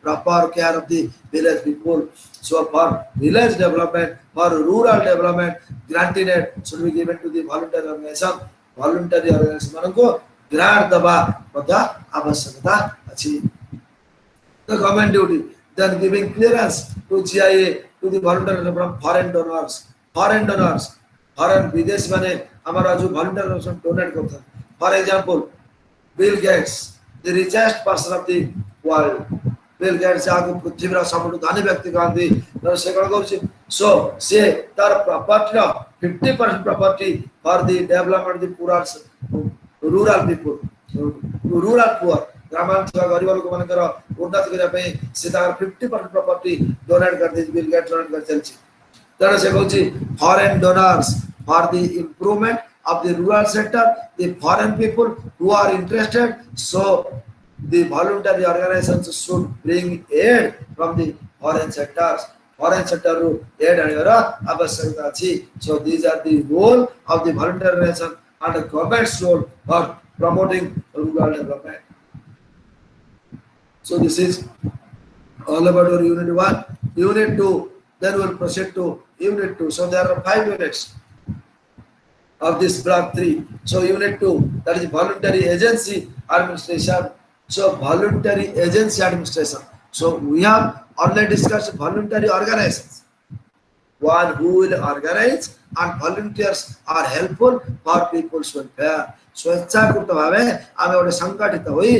proper care of the village people. So for village development, for rural development, granted should be given to the voluntary organization. Voluntary organization मानको grant दबा पता आवश्यकता अच्छी। The government duty. Then giving clearance to GIA to the voluntary from foreign donors. Foreign विदेश माने हमारा जो voluntary donate करता है। For example, Bill Gates, the richest person of the world. Bill Gates जाको पृथ्वीर सबुठु धनी व्यक्ति कहती, तो से कौन कहूँ? So से तार property 50% property for the development of the rural people, rural poor. ग्रामांचल गरीब लोक मानकर उन्नति କରିବା ପାଇଁ ସେ ତାର 50% property donate करते बिल गेट्स donate कर चलछि। तेणु से कहूँ foreign donors for the improvement of the rural sector, the foreign people who are interested, so the voluntary organizations should bring aid from the foreign sectors. Foreign sector ru aid आनिବାର आवश्यकता अछि। So these are the role of the voluntary organization and the government's role for promoting rural development. So this is all about our unit 1. Unit 2, then we will proceed to unit 2. So there are 5 units of this block 3. So unit 2, that is voluntary agency administration. So voluntary agency administration. So we have already discussed voluntary organizations. One who will organize and volunteers are helpful for people's welfare. स्वेच्छाकृत भावे आमे गोटे संगठित होई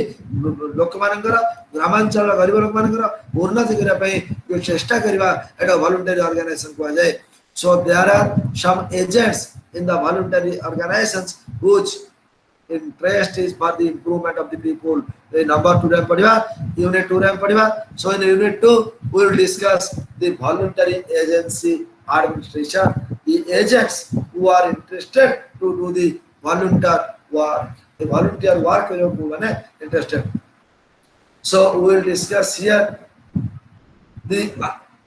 लोक मानकर ग्रामांचल गरीब लोक मानकर उन्नति करिया पई जो चेष्टा करिवा एटा वॉलंटरी ऑर्गेनाइजेशन को जाय. So there are some agents in the voluntary organizations whose interest is for the improvement of the people. The number 2 padhiba, unit 2 padhiba. So in unit 2 we will discuss the voluntary agency administration, the agents who are interested to do the volunteer work. The volunteer work interested. So we will discuss here the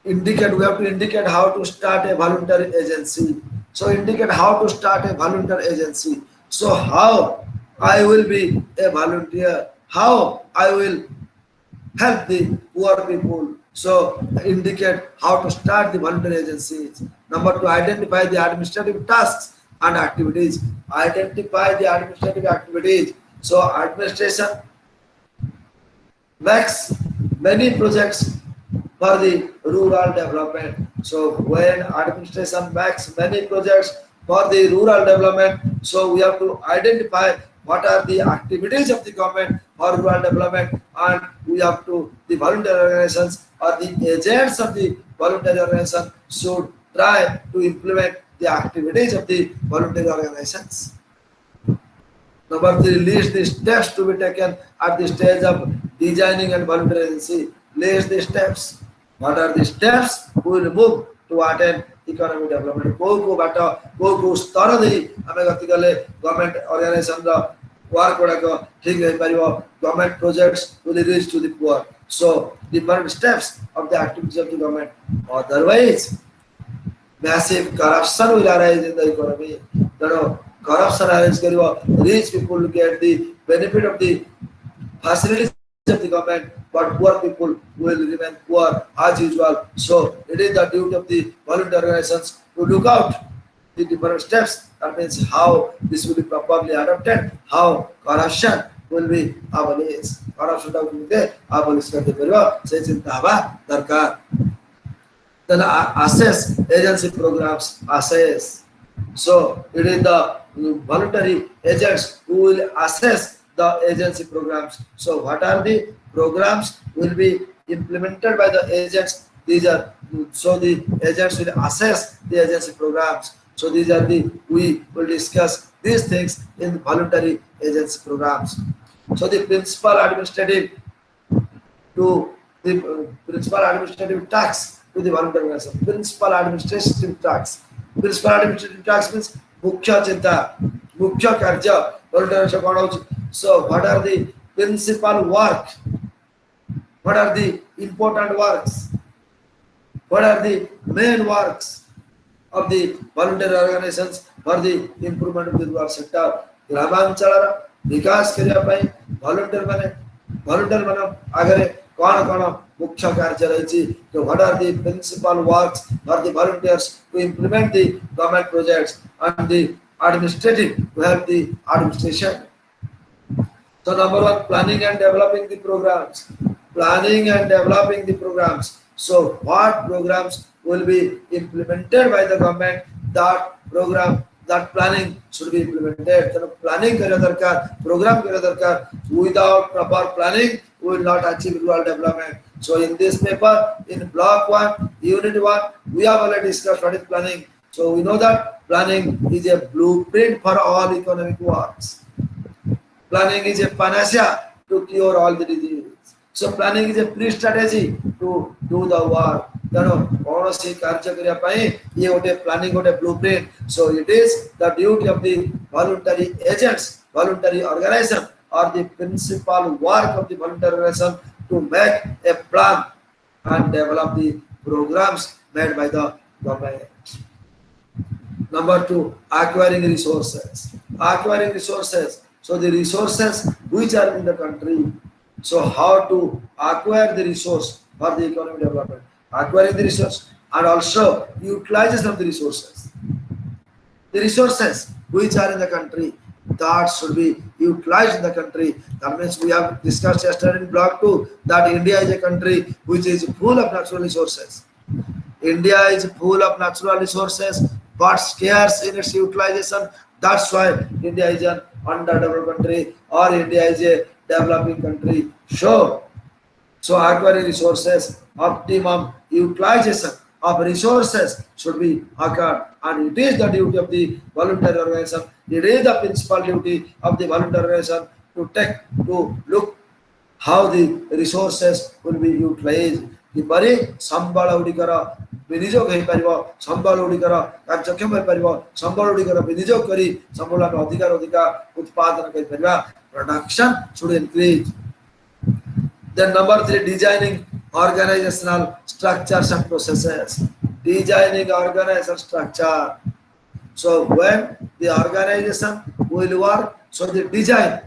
indicate. We have to indicate how to start a voluntary agency. So indicate how to start a volunteer agency. So how I will be a volunteer, how I will help the poor people. So indicate how to start the voluntary agencies. Number 2, identify the administrative tasks and activities. Identify the administrative activities. So administration makes many projects for the rural development. So when administration makes many projects for the rural development, so we have to identify what are the activities of the government for rural development, and we have to, the voluntary organizations or the agents of the voluntary organization should try to implement the activities of the voluntary organizations. Number 3, list the steps to be taken at the stage of designing and voluntary agency. List the steps. What are the steps we will move to attain economic development? Ko bata ko star dei ame gati gale government organization the work guda thik hai paribo, government projects will reach to the poor. So different steps of the activities of the government. Otherwise massive corruption will arise in the economy. Corruption arise karibo, rich people will get the benefit of the facilities of the government, but poor people will remain poor as usual. So it is the duty of the voluntary organizations to look out the different steps. That means how this will be properly adopted, how corruption will be abolished. Corruption will be abolished. Then assess agency programs. Assess. So it is the voluntary agents who will assess the agency programs. So what are the programs will be implemented by the agents? These are, so the agents will assess the agency programs. So these are the, we will discuss these things in the voluntary agency programs. So the principal administrative tax to the voluntary organization. Principal administrative tax. Principal administrative tax means mukhya chinta, mukhya karja. So what are the principal work? What are the important works? What are the main works of the voluntary organizations for the improvement of the rural sector? Gramanchalara vikas kariya pai volunteer mane agare kona mukhya karya rahichi. So what are the principal works for the volunteers to implement the government projects, and the administrative to help the administration. So number 1, planning and developing the programs. Planning and developing the programs. So what programs will be implemented by the government? That program, that planning should be implemented. So planning kare darkar, program kare darkar. Without proper planning, we will not achieve rural development. So in this paper, in block 1, unit 1, we have already discussed what is planning. So we know that planning is a blueprint for all economic works. Planning is a panacea to cure all the disease. So planning is a pre-strategy to do the work. Planning got a blueprint. So it is the duty of the voluntary agents, voluntary organization, or the principal work of the voluntary organization to make a plan and develop the programs made by the government. Number 2, acquiring resources. Acquiring resources. So the resources which are in the country. So how to acquire the resource for the economic development. Acquiring the resource and also utilization of the resources. The resources which are in the country, that should be utilized in the country. That means we have discussed yesterday in block 2 that India is a country which is full of natural resources. India is full of natural resources, but scarce in its utilization. That's why India is an underdeveloped country or India is a developing country. So acquiring resources, optimum utilization of resources should be occurred, and it is the duty of the voluntary organization. It is the principal duty of the voluntary organization to look how the resources will be utilized. किपरि संबल गुड़िकर विनियोग हो पारिबो, संबल गुड़िकर कार्यक्षम हो पारिबो, संबल गुड़िकर विनियोग करी संबल अधिकार उत्पादन कर Paribas. Production should increase. Then number 3, designing organizational structures and processes. Designing organizational structure. So when the organization will work, so the design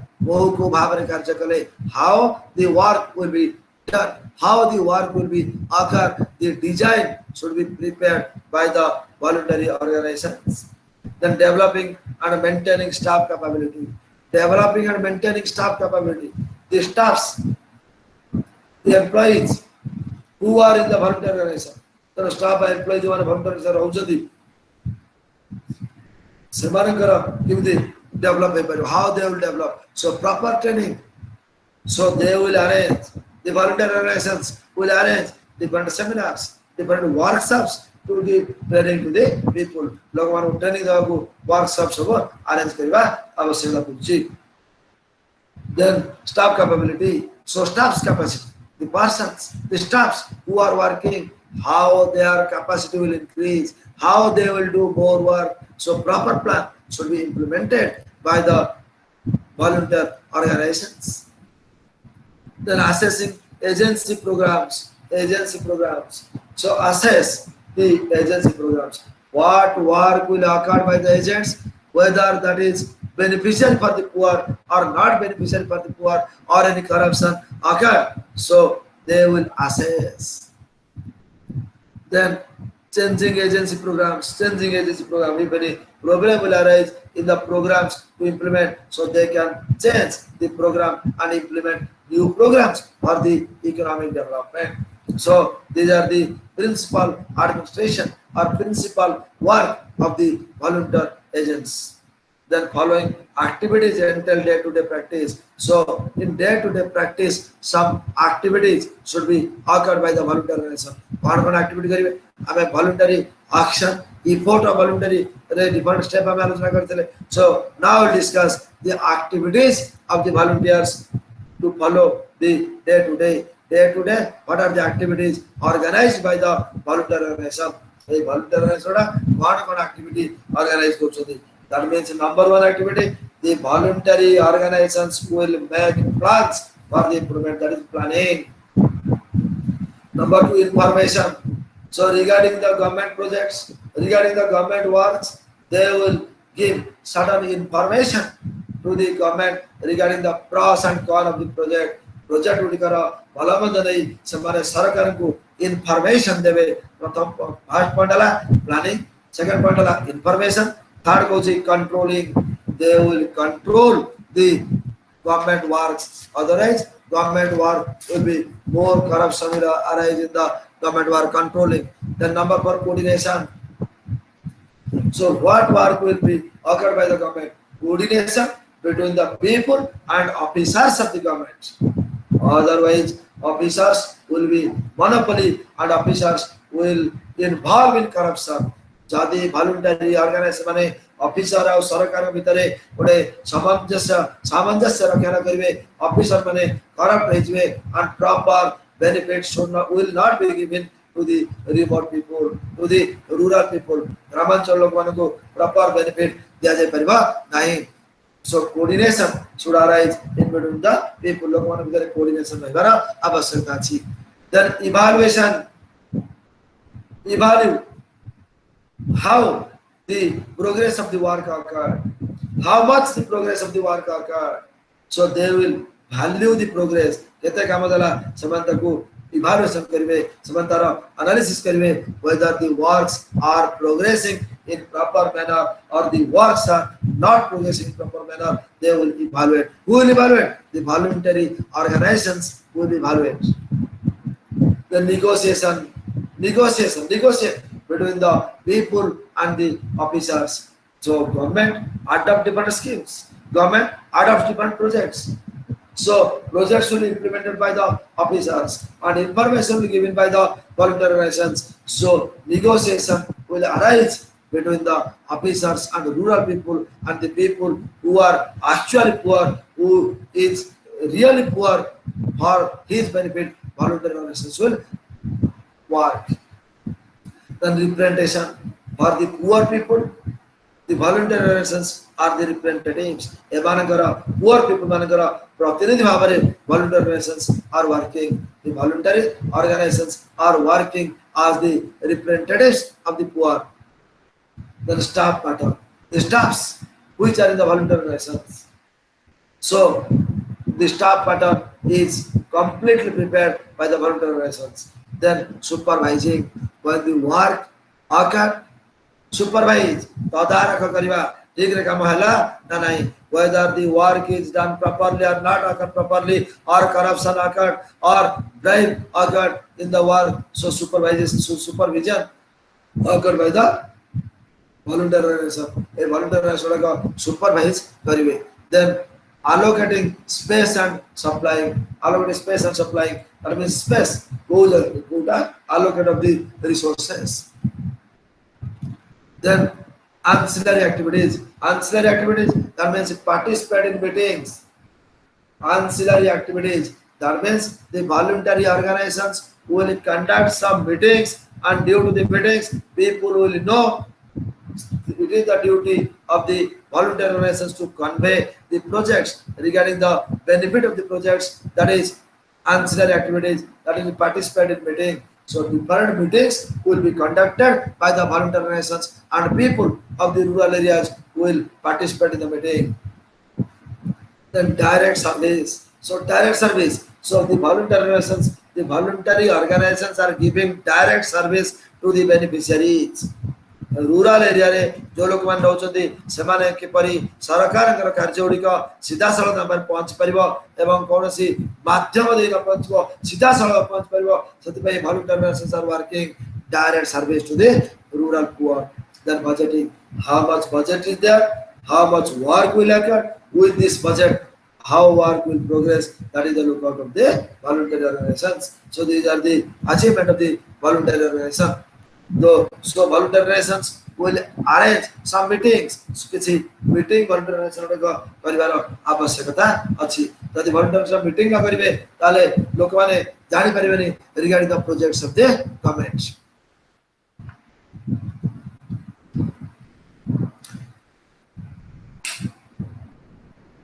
how the work will be done, how the work will be occur, the design should be prepared by the voluntary organizations. Then developing and maintaining staff capability. Developing and maintaining staff capability. The staffs, the employees who are in the voluntary organization, the staff and employees who are in the voluntary organization, develop, how they will develop. So proper training. So they will arrange, the voluntary organizations will arrange different seminars, different workshops to give training to the people. Look, training the workshops arrange kariba. Then staff capability. So staff's capacity, the persons, the staffs who are working, how their capacity will increase, how they will do more work. So proper plan should be implemented by the volunteer organizations. Then assessing agency programs. So assess the agency programs. What work will occur by the agents, whether that is beneficial for the poor or not beneficial for the poor, or any corruption occur. So they will assess. Then changing agency programs. If any problem will arise in the programs to implement, so they can change the program and implement new programs for the economic development. So these are the principal administration or principal work of the volunteer agents. Then following activities entail day-to-day practice. So in day-to-day practice, some activities should be occurred by the voluntary organization. What activity karibe? Ame voluntary action, effort of voluntary different step ame alochana kartile. So now we'll discuss the activities of the volunteers to follow the day-to-day. What are the activities organized by the voluntary organization? The voluntary organization what activity organized kochodi? That means number 1 activity, the voluntary organizations will make plans for the improvement, that is planning. Number 2, information. So regarding the government projects, regarding the government works, they will give certain information to the government regarding the pros and cons of the project. Project gudikara bhala mandha nei semane sarkar ko information debe. Pratham first point ala planning, second point ala information, third goes controlling. They will control the government works. Otherwise, government work will be more corruption will arise in the government work controlling. Then number 4, coordination. So what work will be occurred by the government? Coordination between the people and officers of the government. Otherwise, officers will be monopoly and officers will involve in corruption. Jadi voluntary organization mane officer और सरकार भितरे गोटे सामंजस्य रक्षा करेंगे. Officer mane corrupt होइजबे and proper benefits should not will not be given to the remote people, to the rural people. ग्रामांचल लोक माने को proper benefit दिया जाय परिबा नाही. So coordination should arise in between the people. लोक माने भितरे coordination रहबार आवश्यकता अछि. Then evaluate how the progress of the work occurred, how much the progress of the work occurred. So they will value the progress. Kete kama dala samanta ko evaluation karibe, samantara analysis karibe whether the works are progressing in proper manner or the works are not progressing in proper manner. They will evaluate. Who will evaluate? The voluntary organizations will evaluate. The negotiate between between the people and the officers. So government adopt different schemes, government adopts different projects. So projects will be implemented by the officers and information will be given by the voluntary organizations. So negotiation will arise between the officers and the rural people and the people who are actually poor, who is really poor for his benefit. Voluntary organizations will work. Then representation for the poor people, the voluntary organizations are the representatives. Poor people प्रतिनिधि भाव में voluntary organizations are working. The voluntary organizations are working as the representatives of the poor. The staff pattern, the staffs which are in the voluntary organizations. So the staff pattern is completely prepared by the voluntary organizations. Then supervising when the work occur, supervise तदारख करिबा ठीक रे काम हला ना नहीं, whether the work is done properly or not occurred properly, or corruption occurred or bribe occurred in the work. So supervision occurred by the voluntary organization. A voluntary organization का supervise करिवे. Then allocating space and supplying, that means space quota allocate of the resources. Then ancillary activities, that means participate in meetings. Ancillary activities, that means the voluntary organizations will conduct some meetings, and due to the meetings people will know it is the duty of the voluntary organizations to convey the projects regarding the benefit of the projects. That is ancillary activities, that is participate in meeting. So different meetings will be conducted by the voluntary organizations, and people of the rural areas will participate in the meeting. Then direct service. So direct service. So the voluntary organizations are giving direct service to the beneficiaries. Rural area रे जो लोक मान रहउछथि सेमाने किपरि सरकारक कार्य गुडिक सीधा सळख number पहुंच परिबो एवं कोनोसी माध्यम दे न पहुंचबो सीधा सळख पहुंच परिबो सति पई voluntary organizations are working direct service to the rural poor. Then budgeting, how much budget is there, how much work will occur with this budget, how work will progress, that is the lookout of the voluntary organizations. So these are the achievement of the voluntary organization. So voluntary organizations will arrange some meetings. किछि meeting voluntary organization को परिवार आवश्यकता अछि. यदि voluntary meeting न करिवे ताले लोक माने जानि परिबेनी regarding the projects of the government.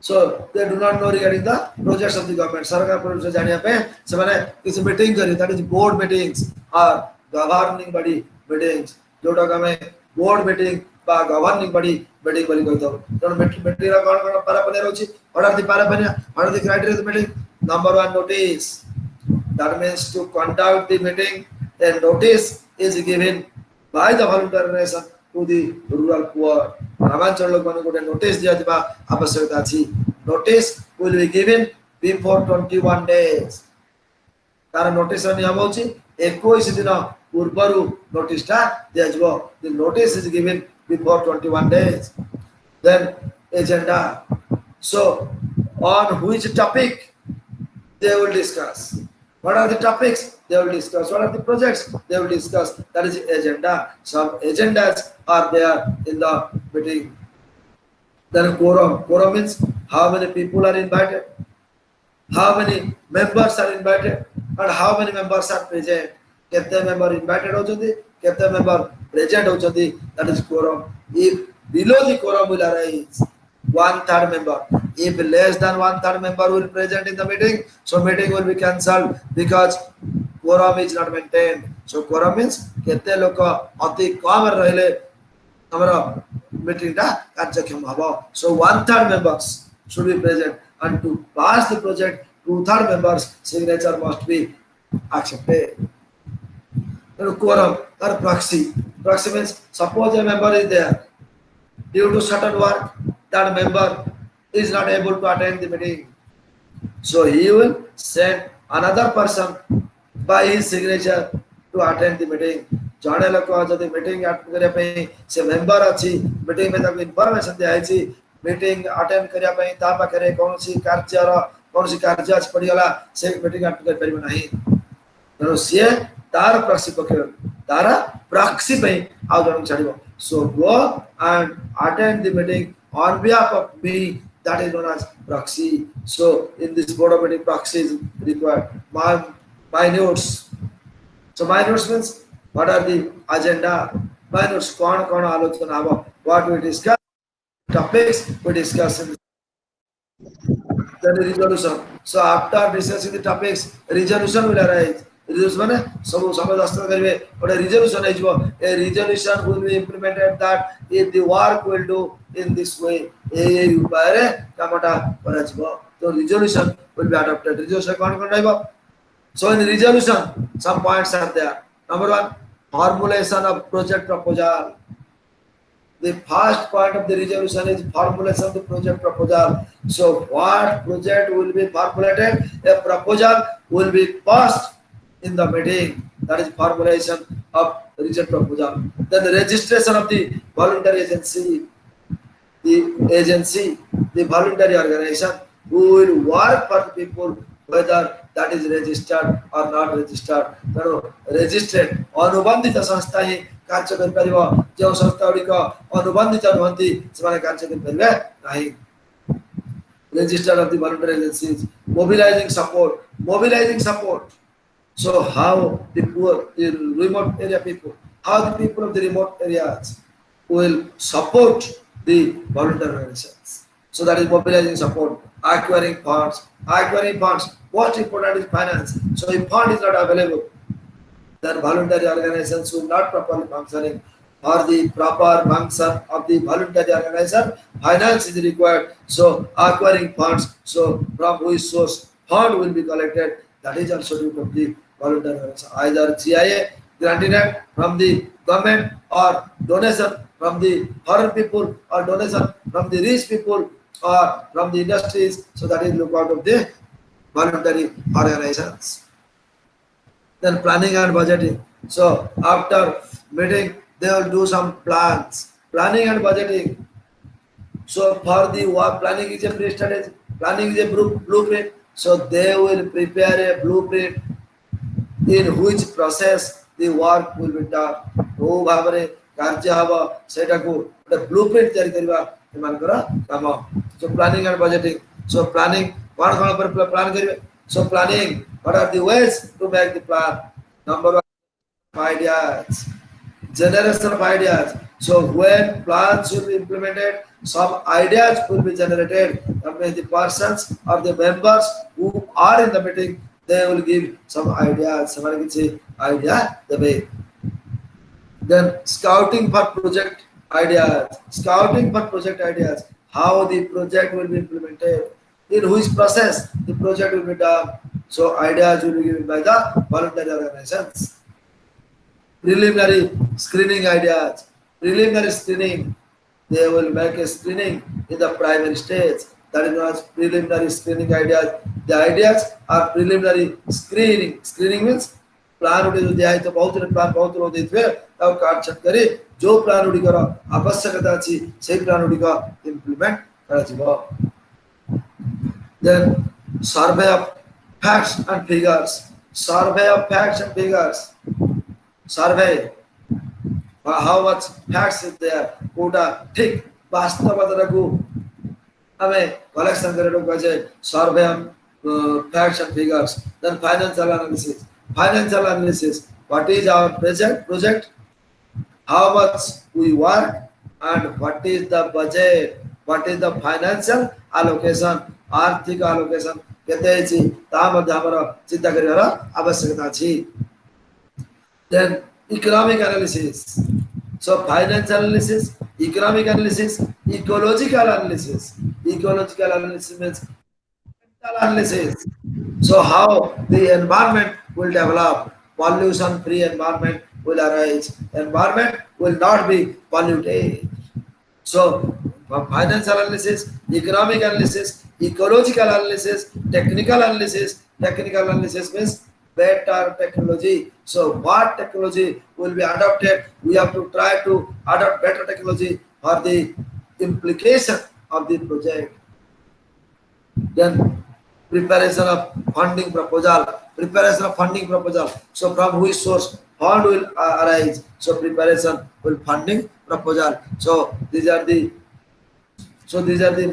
So they do not know regarding the projects of the government. सरकार projects जानिया पे सेमाने किछि मीटिंग करी, that is board meetings or governing body meetings. जोटा का में board meeting बा governing body meeting बोली कहतो. तो meeting रा कोन पारापन्य रहउछि. What are the parapanya? What are the criteria of the meeting? Number 1, notice. That means to conduct the meeting, then notice is given by the voluntary organization to the rural poor. ग्रामांचल लोक माने गोटे notice दिया दिबा आवश्यकता अछि. Notice will be given before 21 days. तार notice रा नियम होछि 21 दिन पूर्वरु नोटिस टा दिया जबो. The notice is given before 21 days. Then agenda. So on which topic they will discuss. What are the topics? They will discuss. What are the projects? They will discuss. That is agenda. Some agendas are there in the meeting. Then quorum. Quorum means how many people are invited, how many members are invited, and how many members are present. Kete member invited होचंदी, kete member present होचंदी. That is quorum. If below the quorum will arise 1/3 member. If less than 1/3 member will present in the meeting, so meeting will be cancelled because quorum is not maintained. So quorum means kete लोक अति कम रहले हमर meeting टा कार्यक्षम हबो. So 1/3 members should be present, and to pass the project 2/3 members signature must be accepted. Then quorum or proxy. Proxy means suppose a member is there due to certain work, that member is not able to attend the meeting, so he will send another person by his signature to attend the meeting. जड़े लोक जब meeting attend करने से member अच्छी meeting में information दिखाई meeting attend करने पाखे कौन कार्य कौन कार्य पड़गला से मीटिंग अटेंड कर तेणु सी तार प्रॉक्सी पकेब तार प्रॉक्सी आउ जन छाड़ so go and attend the meeting on behalf of me that is known as proxy. So in this board of meeting proxy is required. My notes. So my notes means what are the agenda? My notes कौन आलोचना hub what we discuss topics we discuss in then resolution. So after discussing the topics, resolution will arise. Resolution माने सब दस्तखत करेंगे और resolution है जो a resolution will be implemented that if the work will do in this way ये उपाय रे कामटा कराजिबो तो resolution will be adopted. Resolution कौन रहेगा? So in resolution some points are there. Number 1, formulation of project proposal. The first point of the resolution is formulation of the project proposal. So what project will be formulated? A proposal will be passed in the meeting. That is formulation of project proposal. Then the registration of the voluntary agency. The voluntary organization who will work for the people, whether that is registered or not registered. तेणु registered अनुबंधित संस्था ही कार्य कर परिबो जो संस्था गुडी को अनुबंधित नुहंती से कार्य कर परिबे नाही register of the voluntary agencies mobilizing support so how the poor the remote area people how the people of the remote areas will support the voluntary organizations so that is mobilizing support acquiring funds most important is finance so if fund is not available then voluntary organizations will not properly functioning. For the proper function of the voluntary organization, finance is required. So acquiring funds, so from which source fund will be collected, that is also due to the voluntary organization. Either GIA granted from the government or donation from the foreign people or donation from the rich people or from the industries. So that is look out of the voluntary organizations. Then planning and budgeting. So after meeting, they will do some plans. Planning and budgeting. So for the work, planning is a pre-strategy. Planning is a blueprint. So they will prepare a blueprint in which process the work will be done. वो भावरे कार्य हवा सेटा को the blueprint तैयारी करिबा एमान करा काम. So planning and budgeting. So planning कौन पर plan करिबे. So planning, what are the ways to make the plan? Number 1, ideas, generation of ideas. So when plans will be implemented, some ideas will be generated. That means the persons or the members who are in the meeting, they will give some ideas. Somebody can say idea the way. Then scouting for project ideas. How the project will be implemented. In which process the project will be done. So ideas will be given by the voluntary organizations. Preliminary screening ideas. Preliminary screening. They will make a screening in the primary stage. That is known as preliminary screening ideas. The ideas are preliminary screening. Screening means plan उड़ी जो दिया है तो बहुत लोग देते हैं तब कार्ड चेक करे जो plan उड़ी करो आवश्यकता अच्छी सही plan उड़ी का implement करा जीवो. Then survey of facts and figures. Survey how much facts is there. Kota ठीक वास्तवता को हमें collection करे लोग कैसे survey of facts and figures. Then financial analysis. What is our project? How much we work and what is the budget? What is the financial allocation? आर्थिक allocation केते छि ता मध्ये हमर चिंता करिवार आवश्यकता छि. Then economic analysis. So financial analysis, economic analysis, ecological analysis. Ecological analysis means environmental analysis. So how the environment will develop, pollution free environment will arise, environment will not be polluted. So financial analysis, economic analysis, ecological analysis, technical analysis. Technical analysis means better technology. So what technology will be adopted? We have to try to adopt better technology for the implication of the project. Then preparation of funding proposal. Preparation of funding proposal. So from which source fund will arise? So preparation will funding proposal. So these are the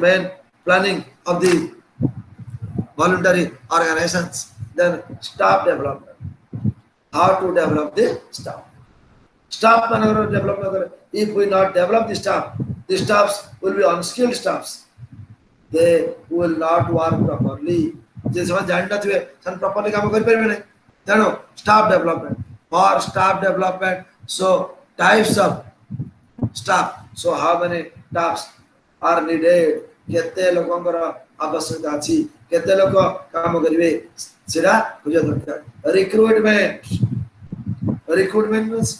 main planning of the voluntary organizations. Then staff development. How to develop the staff? Staff development. If we not develop the staffs will be unskilled staffs. They will not work properly. Just one जानना चाहिए सन properly काम कर पाएंगे नहीं. जानो staff development. For staff development, so types of staff. So how many staffs are needed? केते लोगों को आवश्यकता अच्छी केते लोग काम करिवे सिरा बुझा दरकार. Recruitment means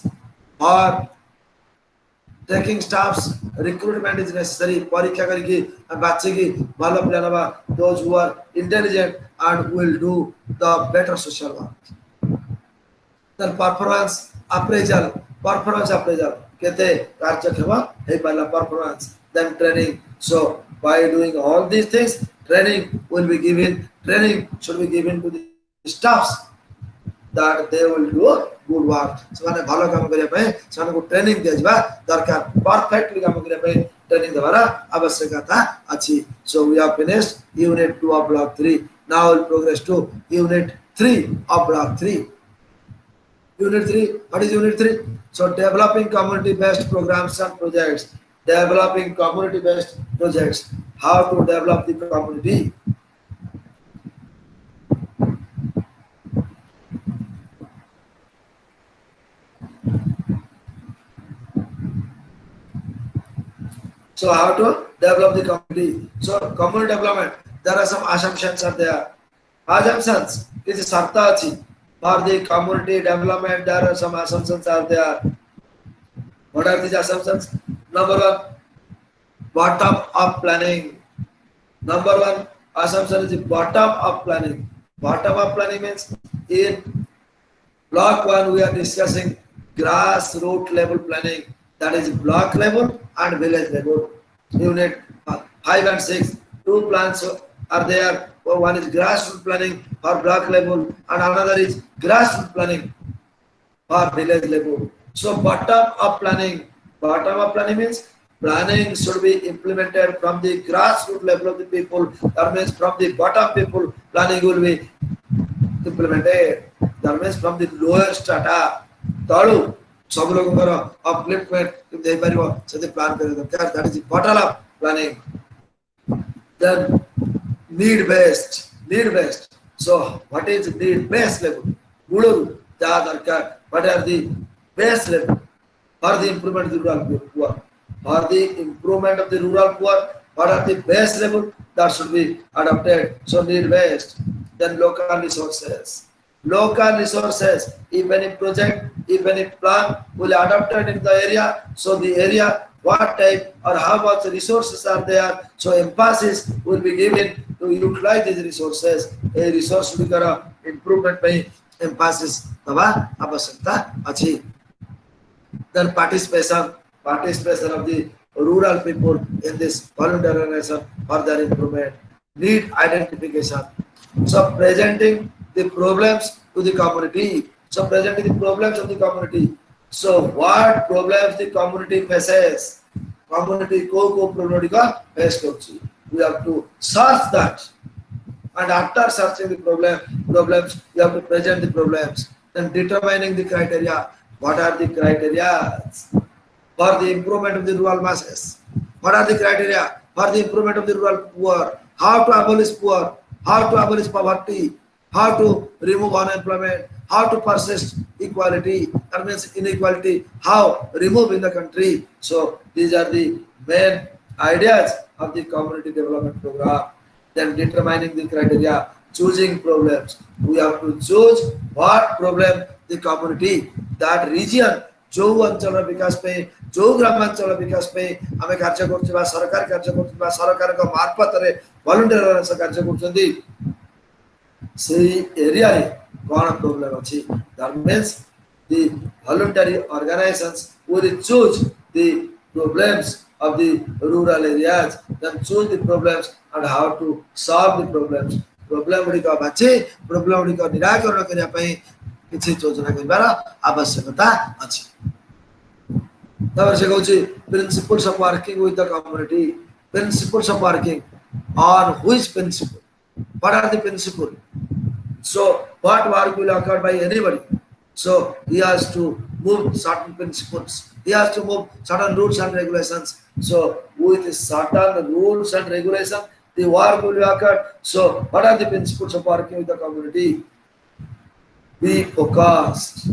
for taking staffs, recruitment is necessary. परीक्षा करके बच्चे की भला प्लान बा those who are intelligent and will do the better social work. Then performance appraisal केते कार्यक्षम है पहला performance. Then training. So by doing all these things, training will be given. Training should be given to the staffs that they will do good work. So माने भलो काम करिया पे सान को ट्रेनिंग देजबा दरकार. परफेक्टली काम करिया पे ट्रेनिंग देवारा आवश्यकता अछि. So we have finished unit 2 of block 3. Now we'll progress to unit 3 of block 3. Unit 3. What is unit 3? So developing community based programs and projects. Developing community based projects. How to develop the community? So how to develop the community? So community development, there are some assumptions are there. Assumptions is sarta achi. For the community development, there are some assumptions are there. What are these assumptions? Number one, bottom up planning. Number one assumption is bottom up planning. Bottom up planning means in block 1 we are discussing grassroots level planning. That is block level and village level. Unit 5 and 6, 2 plans are there. One is grassroots planning for block level and another is grassroots planning for village level. So bottom up planning means planning should be implemented from the grassroots level of the people. That means from the bottom people planning will be implemented. That means from the lower strata. Talu सब लोगों का upliftment दे परिवो सदे plan करे दरकार. That is bottom up planning. Then need based. So what is need based level? Guru जा दरकार. What are the base level for the improvement of the rural poor? For the improvement of the rural poor, what are the base level that should be adopted? So need based. Then local resources. If any project, if any plan will be adopted in the area, so the area, what type or how much resources are there, so emphasis will be given to utilize these resources. A resource will be improvement by emphasis dava avashyakta achi. Then participation of the rural people in this voluntary organization for their improvement. Need identification. So presenting the problems to the community. So what problems the community faces? Community ko problem ka face korchi. We have to search that, and after searching the problems, we have to present the problems. Then determining the criteria. What are the criteria for the improvement of the rural masses? What are the criteria for the improvement of the rural poor? How to abolish poor? How to abolish poverty? How to remove unemployment? How to persist equality? That means inequality. How remove in the country? So these are the main ideas of the community development program. Then determining the criteria, choosing problems. We have to choose what problem the community, that region, जो अंचल विकास पे, जो ग्रामांचल विकास पे आमे कार्य करछबा, सरकार कार्य करछबा, सरकार को मार्फत रे वॉलंटियर से कार्य करछंदी से एरिया रे कौन problem अच्छी. That means the voluntary organizations will choose the problems of the rural areas, then choose the problems and how to solve the problems. Problem गुड़िक बाछी problem गुड़िक निराकरण करने ପାଇଁ କିଛି ଯୋଜନା କରିବାର ଆବଶ୍ୟକତା ଅଛି. ତାପରେ ସେ କହୁଛି principles of working with the community. Principles of working on which principle? What are the principles? So what work will occur by anybody? So he has to move certain principles. He has to move certain rules and regulations. So with certain rules and regulations, the work will occur. So what are the principles of working with the community? Be focused.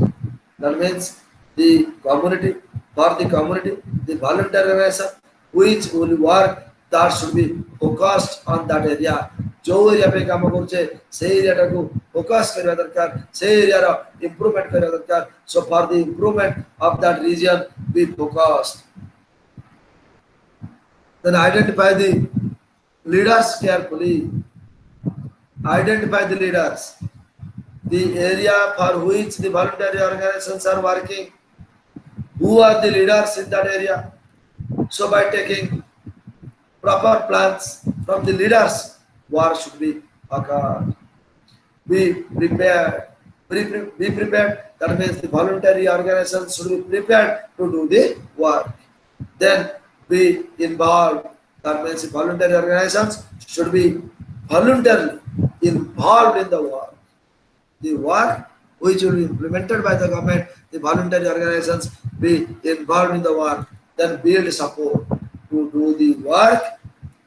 That means the community, for the community, the voluntary organization, which will work, that should be focused on that area. जो area पे काम करुचे से area टाको focus करवा दरकार से area रा इम्प्रूवमेंट करवा दरकार. So for the improvement of that region, be focused. Then identify the leaders carefully. Identify the leaders, the area for which the voluntary organizations are working. Who are the leaders in that area? So by taking proper plans from the leaders, war should be occurred. Be prepared. Be prepared. That means the voluntary organizations should be prepared to do the work. Then be involved. That means the voluntary organizations should be voluntarily involved in the work. The work which will be implemented by the government, the voluntary organizations be involved in the work. Then build support to do the work.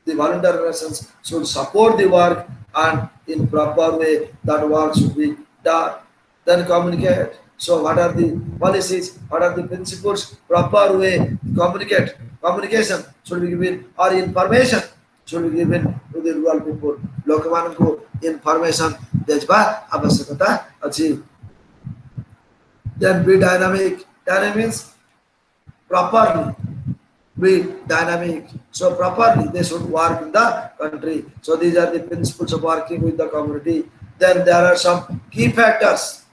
The voluntary organizations should support the work and in proper way that work should be done. Then communicate. So what are the policies? What are the principles? Proper way communicate. Communication should be given or information should be given to the rural people. लोकमान को information देजबा आवश्यकता अच्छी. Then be dynamic. Dynamic means properly. Be dynamic. So properly they should work in the country. So these are the principles of working with the community. Then there are some key factors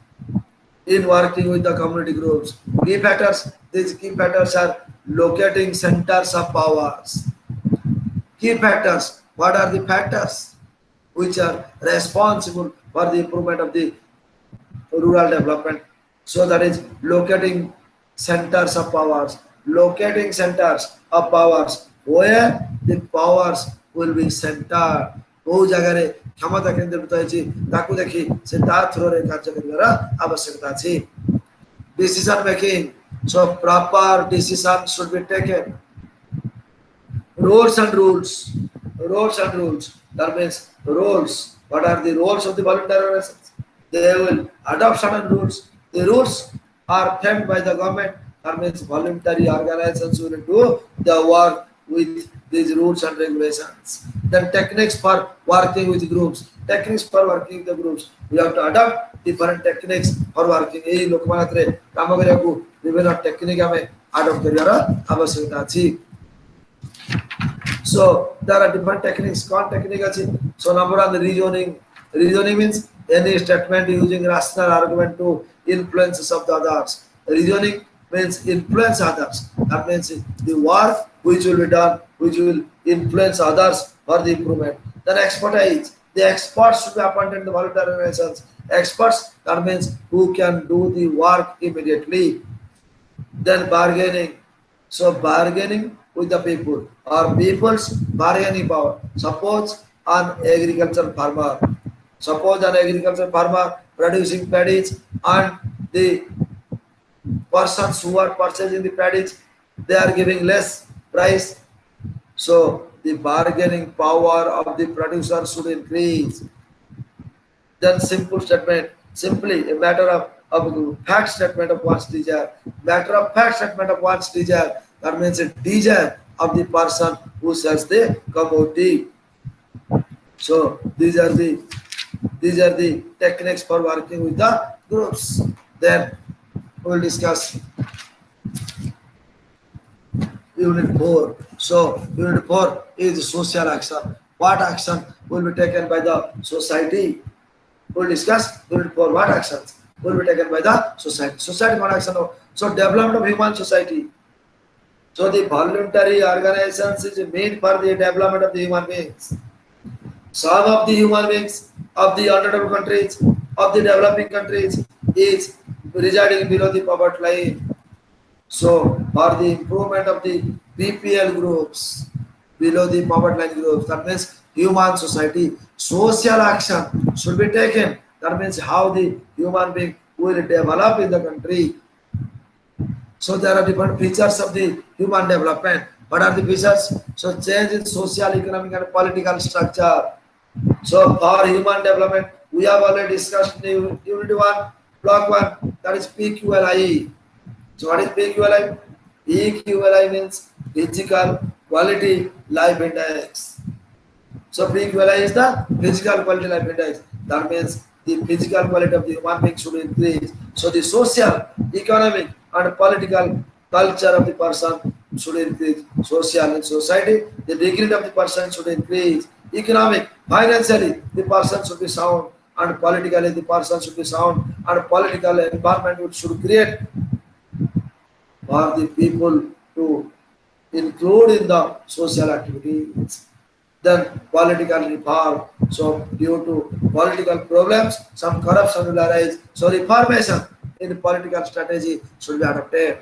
in working with the community groups. Key factors. These key factors are locating centers of powers. Key factors. What are the factors which are responsible for the improvement of the rural development? So that is locating centers of powers. Locating centers of powers where the powers will be centered. वो जगह रे क्षमता केंद्रित होइछि ताकू देखि से ता throw रे कार्य करबार आवश्यकता अछि. Decision making. So proper decision should be taken. Roles and rules. Roles and rules. That means roles. What are the roles of the voluntary organizations? They will adopt certain rules. The rules are framed by the government. That means voluntary organizations will do the work with these rules and regulations. Then techniques for working with groups. Techniques for working with the groups. We have to adopt different techniques for working. यही लोकमानत्रे काम करिया को विभिन्न technique हमें adopt करियार आवश्यकता अछि. So there are different techniques. What technique अछि? So number one, the reasoning. Reasoning means any statement using rational argument to influence of the others. Reasoning means influence others. That means the work which will be done, which will influence others for the improvement. Then expertise. The experts should be appointed in the voluntary organizations. Experts, that means who can do the work immediately. Then bargaining. So bargaining with the people or people's bargaining power. Suppose an agricultural farmer. Suppose an agricultural farmer producing paddies and the persons who are purchasing the paddies, they are giving less price. So the bargaining power of the producer should increase. Then simple statement, simply a matter of fact statement of one's desire. Matter of fact statement of one's desire. That means a desire of the person who sells the commodity. So these are the techniques for working with the groups. Then we will discuss Unit 4. So Unit 4 is social action. What action will be taken by the society? We'll discuss unit 4 what actions will be taken by the society. Society what action? So development of human society. So the voluntary organizations is made for the development of the human beings. Some of the human beings of the underdeveloped countries, of the developing countries, is residing below the poverty line. So, for the improvement of the BPL groups, below the poverty line groups, that means human society, social action should be taken. That means how the human being will develop in the country. So there are different features of the human development. What are the features? So change in social, economic and political structure. So for human development, we have already discussed in unit 1, block 1, that is PQLI. So what is PQLI? PQLI means physical quality life index. So PQLI is the physical quality life index. That means the physical quality of the human being should increase. So the social, economic and political culture of the person should increase. Social in society, the degree of the person should increase. Economic, financially, the person should be sound, and politically the person should be sound, and political environment should create for the people to include in the social activities. Then political reform. So due to political problems, some corruption will arise. So reformation in political strategy should be adopted.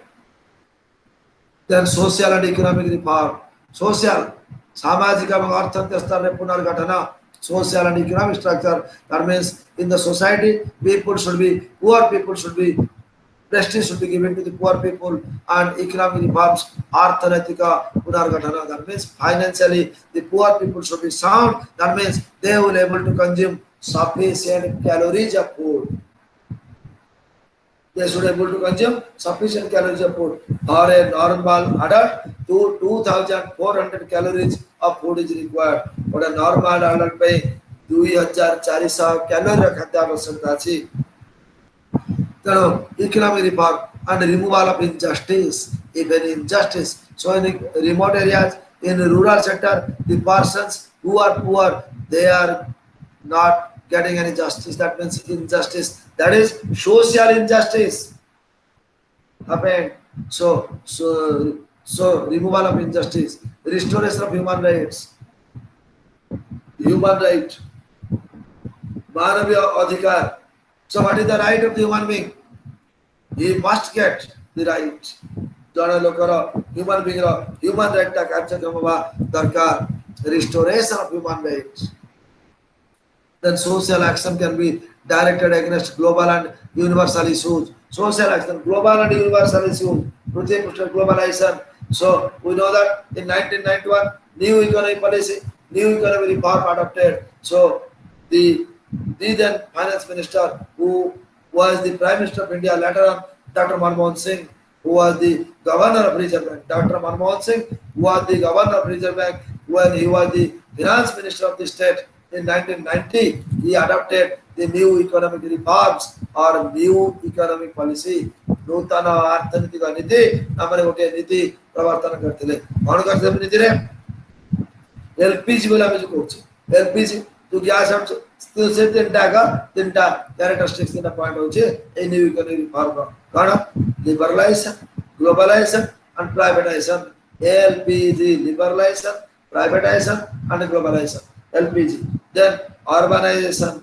Then social and economic reform. Social, सामाजिक एवं अर्थनीतिक स्तर में पुनर्गठन. Social and economic structure. That means in the society, people should be poor. People should be prestige should be given to the poor people, and economic reforms, arthanatika punargatana. That means financially the poor people should be sound. That means they will able to consume sufficient calories of food. They should able to consume sufficient calories of food. For a normal adult, 2,400 calories of food is required. But a normal adult पे 2,400 calories खाद्य आवश्यकता है. Economic reform and removal of injustice, even injustice. So in remote areas, in rural sector, the persons who are poor, they are not getting any justice. That means injustice. That is social injustice happened. So removal of injustice, restoration of human rights, human right, Manaviya Adhikar. So what is the right of the human being? He must get the right. Jana lokara human being human right ta କାର୍ଯ୍ୟକ୍ରମ ବା ଦରକାର. Restoration of human rights. Then social action can be directed against global and universal issues. Social action, global and universal issues. Globalization. So we know that in 1991, new economic policy, new economic reform adopted. So the then finance minister, who was the prime minister of India later on, Dr. Manmohan Singh, who was the governor of Reserve Bank. Dr. Manmohan Singh, who was the governor of Reserve Bank, when he was the finance minister of the state in 1990, he adopted the new economic reforms or new economic policy. नूतन आर्थिक नीति हमारे गोटे नीति प्रवर्तन करते कौन करते नीति रे एलपीजी बोला मैं जो कहूँ एलपीजी तो गैस हम से तीनटा कैरेक्टरिस्टिक्स तीनटा पॉइंट होचे ए न्यू इकोनॉमिक रिफॉर्म कौन liberalisation globalisation and privatisation LPG liberalisation privatisation and globalisation LPG then urbanization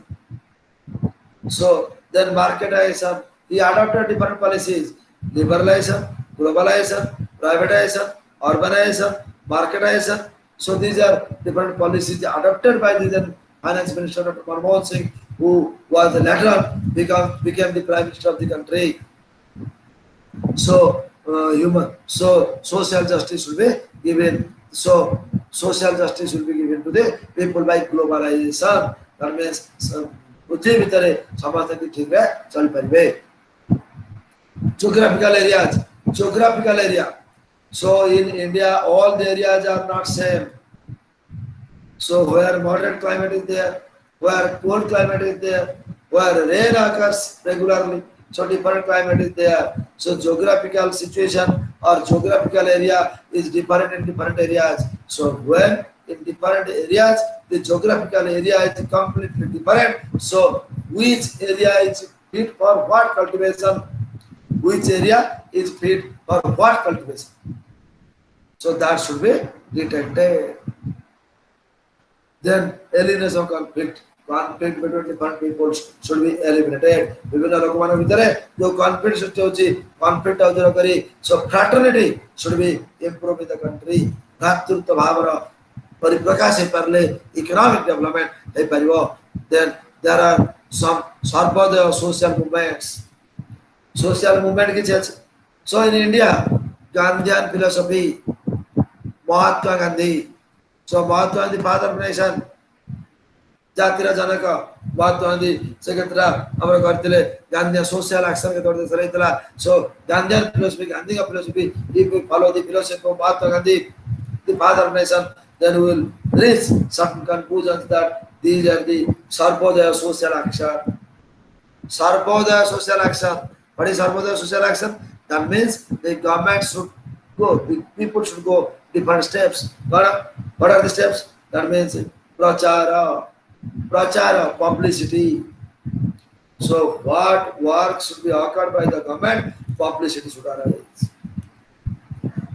so then marketization he adopted different policies liberalization globalization privatization urbanization marketization so these are different policies adopted by the then finance minister Dr. Manmohan Singh who was later on became the prime minister of the country so social justice will be given so social justice will be given to the people by globalization that means पृथ्वी भीतर समस्त ठीक है चल पारे geographical area so in India all the areas are not same so where moderate climate is there where cold climate is there where rain occurs regularly so different climate is there so geographical situation or geographical area is different in different areas so when in different areas the geographical area is completely different so which area is fit for what cultivation, which area is fit for what cultivation. So that should be detected. Then elimination of conflict. Conflict between different people should be eliminated. विभिन्न लोकमान भितर जो conflict सृष्टि होची, conflict दूर करी, so fraternity should be improved in the country. भ्रातृत्व भावना परिप्रकाश हे परले economic development hey परिवो. Then there are some Sarvodaya social movements. Social movement की चीज. So in India, Gandhian philosophy, Mahatma Gandhi. So Mahatma Gandhi, father of nation, जातिरा Janak Mahatma Gandhi secretary हमर करतिले Gandhian social action के तौर से चलाइतला. So Gandhian philosophy, Gandhi का philosophy, if we follow the philosophy of Mahatma Gandhi, the father of nation, then we will reach certain conclusions that these are the Sarvodaya social action. Sarvodaya social action. What is Sarvodaya social action? That means the government should go, the people should go different steps. What are the steps? That means prachara, publicity. So what work should be occurred by the government? Publicity should arise.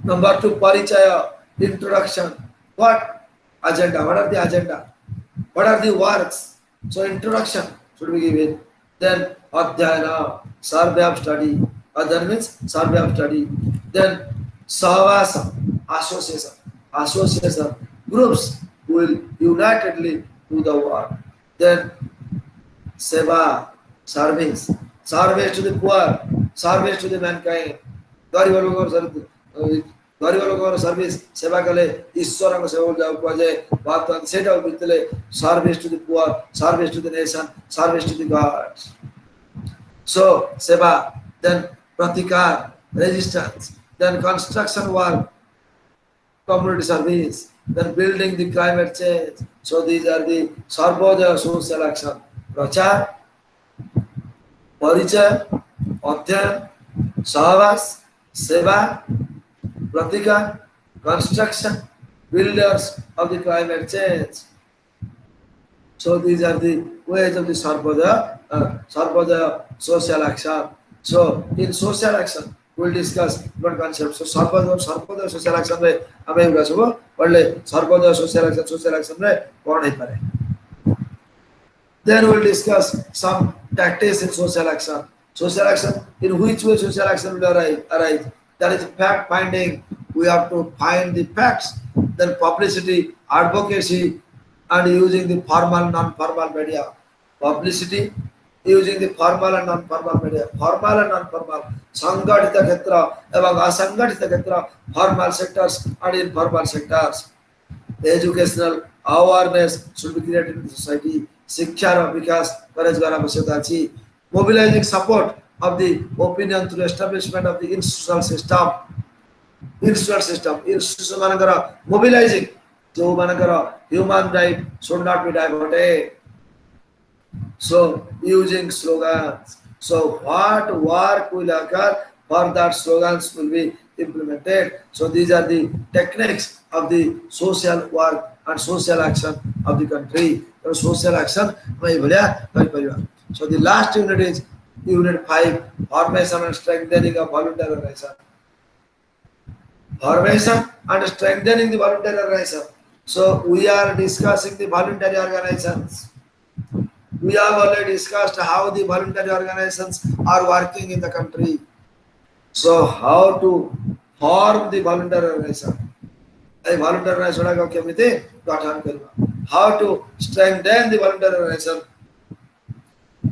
Number 2, parichaya, introduction. What agenda? What are the agenda? What are the works? So introduction should be given. Then adhyayana, survey of study. Adhyayana means survey of study. Then savasa, association, groups will unitedly do the work. Then seva, service to the poor, service to the mankind. गरीब लोगों service सेवा कले ईश्वर को सेवा जाओ कुआजे बात तो सेटा बितले service to the poor, service to the nation, service to the God. So seva, then pratikar, resistance, then construction work, community service, then building the climate change. So these are the Sarvodaya social action. Prachar, Parichaya, Adhyayan, Sahvas, Seva, Pratika, construction, builders of the climate change. So these are the ways of the Sarvodaya social action. So in social action, we will discuss different concepts. So Sarvodaya social action में हमें उड़ा सुबह पढ़ले Sarvodaya social action में कौन है पढ़े. Then we will discuss some tactics in social action. Social action, in which way social action will arise? That is fact finding. We have to find the facts. Then publicity, advocacy, and using the formal, non-formal media. Publicity, using the formal and non-formal media. Formal and non-formal. Sangatita Ketra, evam asangatita Ketra, formal sectors and informal sectors. Educational awareness should be created in the society. Shiksha vikas karajgara avashyakta. Mobilizing support of the opinion through establishment of the institutional system. Institution manakara mobilizing. Jo manakara human right should not be diverted. So using slogans. So what work will occur for that slogans will be implemented. So these are the techniques of the social work and social action of the country. So social action. So the last unit is Unit 5, formation and strengthening of voluntary organization. Formation and strengthening the voluntary organization. So we are discussing the voluntary organizations. We have already discussed how the voluntary organizations are working in the country. So how to form the voluntary organization. Voluntary organization how to strengthen the voluntary organization.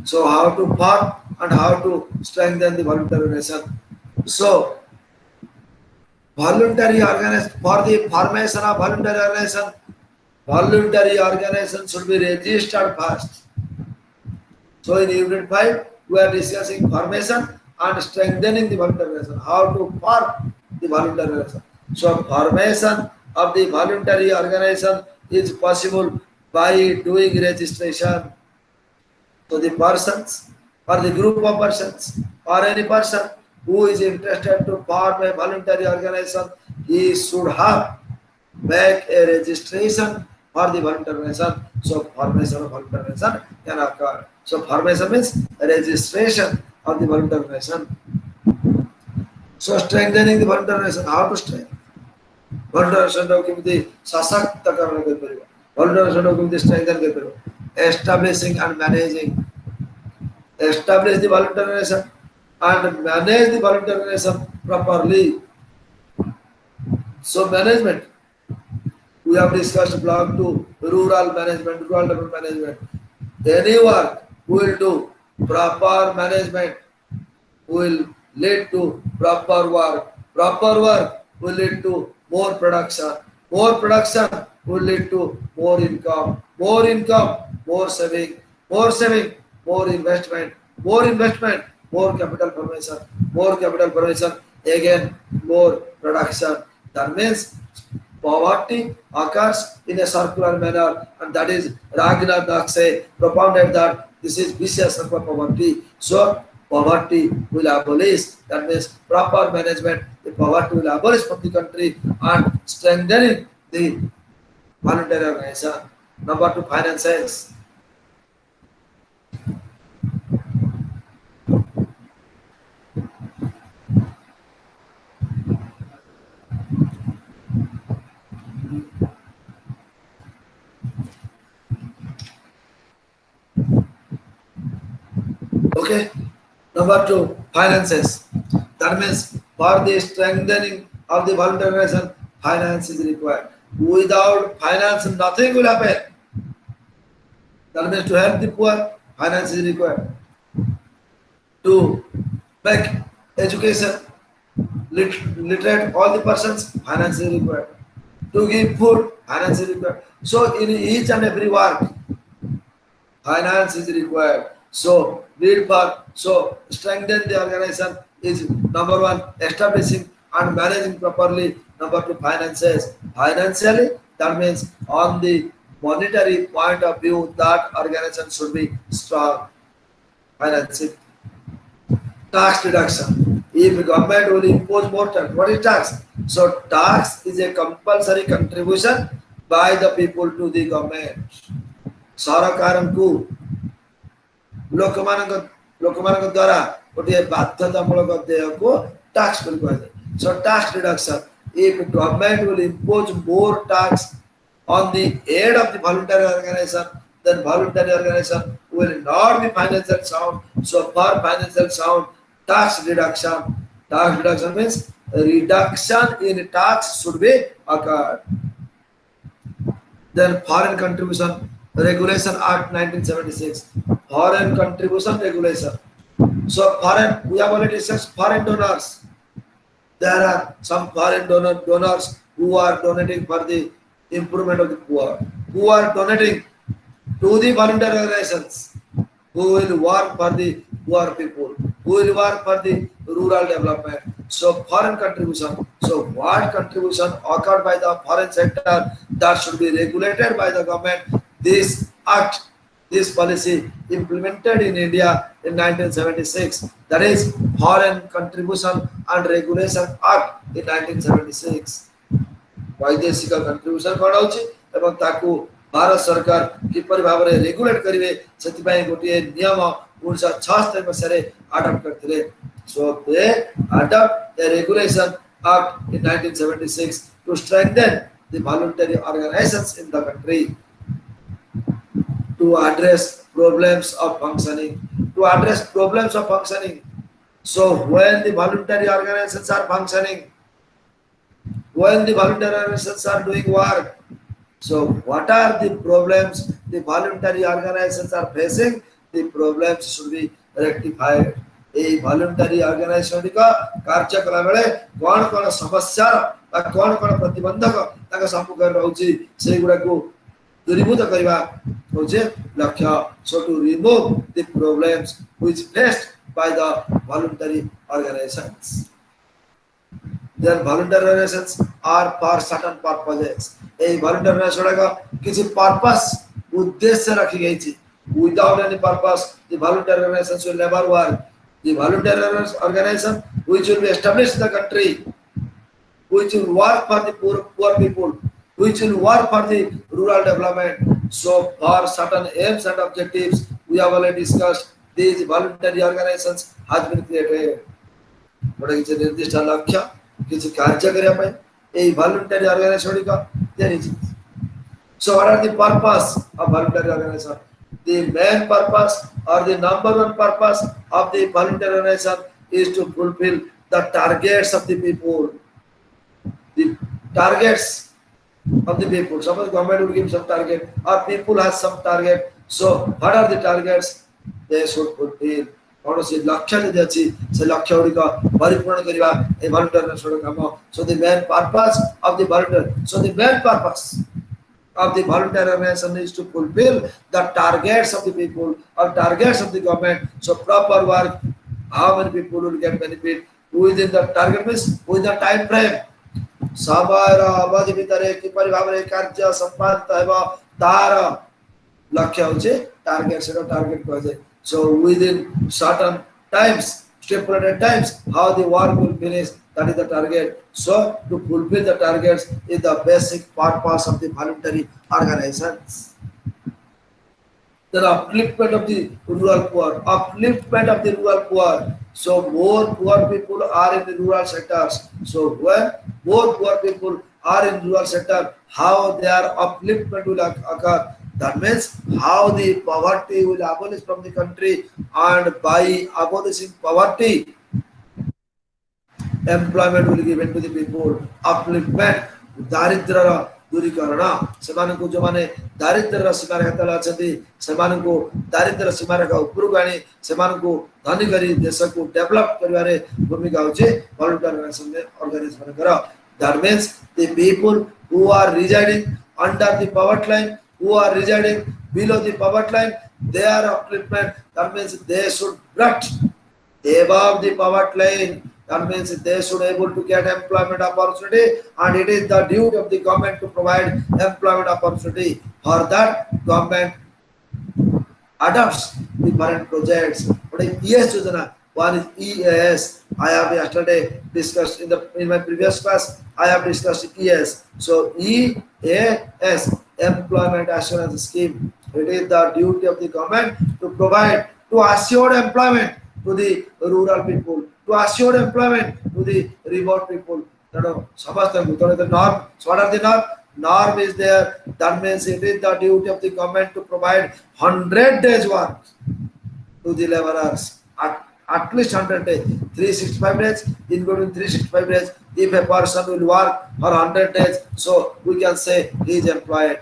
So how to form and how to strengthen the voluntary organization. So voluntary organization, for the formation of voluntary organization should be registered first. So in Unit 5, we are discussing formation and strengthening the voluntary organization. How to form the voluntary organization. So formation of the voluntary organization is possible by doing registration. So the persons or the group of persons or any person who is interested to form a voluntary organization, he should have make a registration for the voluntary organization. So formation of voluntary organization can occur. So formation means registration of the voluntary organization. So strengthening the voluntary organization, how to strengthen? Voluntary organization केमिति सशक्त करण कर परिबा. Voluntary organization केमिति strengthen कर परिबा. Establishing and managing. Establish the voluntary organization and manage the voluntary organization properly. So management, we have discussed block 2, rural management, rural development management. Any work we will do proper management will lead to proper work. Proper work will lead to more production. More production will lead to more income. More income, more saving. More saving, more investment. More investment, more capital formation. More capital formation, again more production. That means poverty occurs in a circular manner, and that is Ragnar Daxe propounded that this is vicious circle poverty. So poverty will abolish. That means proper management. The poverty will abolish from the country and strengthening the voluntary organization. Number 2, finances. Okay. Number 2, finances. That means for the strengthening of the voluntary organization, finance is required. Without finance, nothing will happen. That means to help the poor, finance is required. To make education literate all the persons, finance is required. To give food, finance is required. So in each and every work, finance is required. So need for strengthen the organization is number 1, establishing and managing properly. Number 2, finances. Financially, that means on the monetary point of view, that organization should be strong. Financing. Tax reduction. If government will impose more tax, what is tax? So tax is a compulsory contribution by the people to the government. सरकारଙ୍କୁ ଲୋକମାନଙ୍କ ଦ୍ୱାରା ଗୋଟିଏ ବାଧ୍ୟତାମୂଳକ ଦେୟକୁ tax ବୋଲି କୁହାଯାଏ. So tax reduction. If government will impose more tax on the head of the voluntary organization, then voluntary organization will not be financially sound. So for financial sound, tax reduction. Tax reduction means reduction in tax should be occurred. Then foreign contribution regulation act 1976. Foreign contribution regulation. So foreign, we have already discussed foreign donors. There are some foreign donors who are donating for the improvement of the poor, who are donating to the voluntary organizations, who will work for the poor people, who will work for the rural development. So foreign contribution. So what contribution occurred by the foreign sector, that should be regulated by the government. This act, this policy implemented in India in 1976. That is Foreign Contribution and Regulation Act in 1976. वैदेशिक contribution कौन होची एवं ताकू भारत सरकार किपरि भाव रे regulate करिवे सेति पय गोटिए नियम 1976 मसरे अडॉप्ट करथिले. So they adopt the regulation act in 1976 to strengthen the voluntary organizations in the country, to address problems of functioning. So when the voluntary organizations are functioning, when the voluntary organizations are doing work, so what are the problems the voluntary organizations are facing? The problems should be rectified. A voluntary organization का कार्य कला बेले कौन समस्या बा कौन प्रतिबंधक ताका सम्मुखରେ रहउची सेही गुडा को दूरीभूत करबा होचे लक्ष्य. So to remove the problems which faced by the voluntary organizations. Their voluntary organizations are for certain purposes. A voluntary organization का किसी purpose उद्देश्य रखी गई थी. Without any purpose, the voluntary organizations will never work. The voluntary organization which will be established in the country, which will work for the poor people, which will work for the rural development. So for certain aims and objectives, we have already discussed these voluntary organizations has been created. ଗୋଟେ କିଛି ନିର୍ଦ୍ଦିଷ୍ଟ ଲକ୍ଷ୍ୟ କିଛି କାର୍ଯ୍ୟ କରିବା ପାଇଁ ଏହି voluntary organization ଗୁଡ଼ିକ ତିଆରି ହେଇଛି। So what are the purpose of voluntary organization? The main purpose or the number one purpose of the voluntary organization is to fulfill the targets of the people. The targets of the people. Suppose government will give some target or people has some target. So what are the targets? They should fulfill. कौनसी लक्ष्य यदि अच्छी से लक्ष्य गुड़िक परिपूर्ण करवा ए volunteer national काम. So the main purpose of the volunteer. So the main purpose of the voluntary organization is to fulfill the targets of the people or targets of the government. So proper work, how many people will get benefit within the target means within the time frame. समय अवधि भितर किपरि भाबरे कार्य संपादित हेबो तार लक्ष्य होचे target से टार्गेट कह जाय. So within certain times, stipulated times, how the work will finish, that is the target. So to fulfill the targets is the basic purpose of the voluntary organizations. The upliftment of the rural poor, upliftment of the rural poor. So more poor people are in the rural sectors. So when more poor people are in rural sector, how their upliftment will occur? That means how the poverty will abolish from the country, and by abolishing poverty, employment will be given to the people. Upliftment, दारिद्र्य दूरीकरण सेमानकु जो माने दारिद्र्य सीमा रेखा तले अछंती सेमानकु दारिद्र्य सीमा रेखा उपरु गाणी सेमानकु धनी करी देश को डेवलप करिवारे भूमिका होचे वॉलंटियर ऑर्गेनाइजेशन कर. That means the people who are residing under the poverty line, who are residing below the poverty line, their upliftment, that means they should brought above the poverty line. That means they should able to get employment opportunity, and it is the duty of the government to provide employment opportunity. For that, government adopts different projects. But ES Yojana, one is EAS. I have yesterday discussed in my previous class. I have discussed ES. So EAS, Employment Assurance Scheme. It is the duty of the government to provide, to assure employment to the rural people, to assure employment to the remote people. The norm. So what are the norm? Norm is there. That means it is the duty of the government to provide 100 days work to the laborers. At least 100 days, 365 days, including 365 days. If a person will work for 100 days, so we can say he is employed.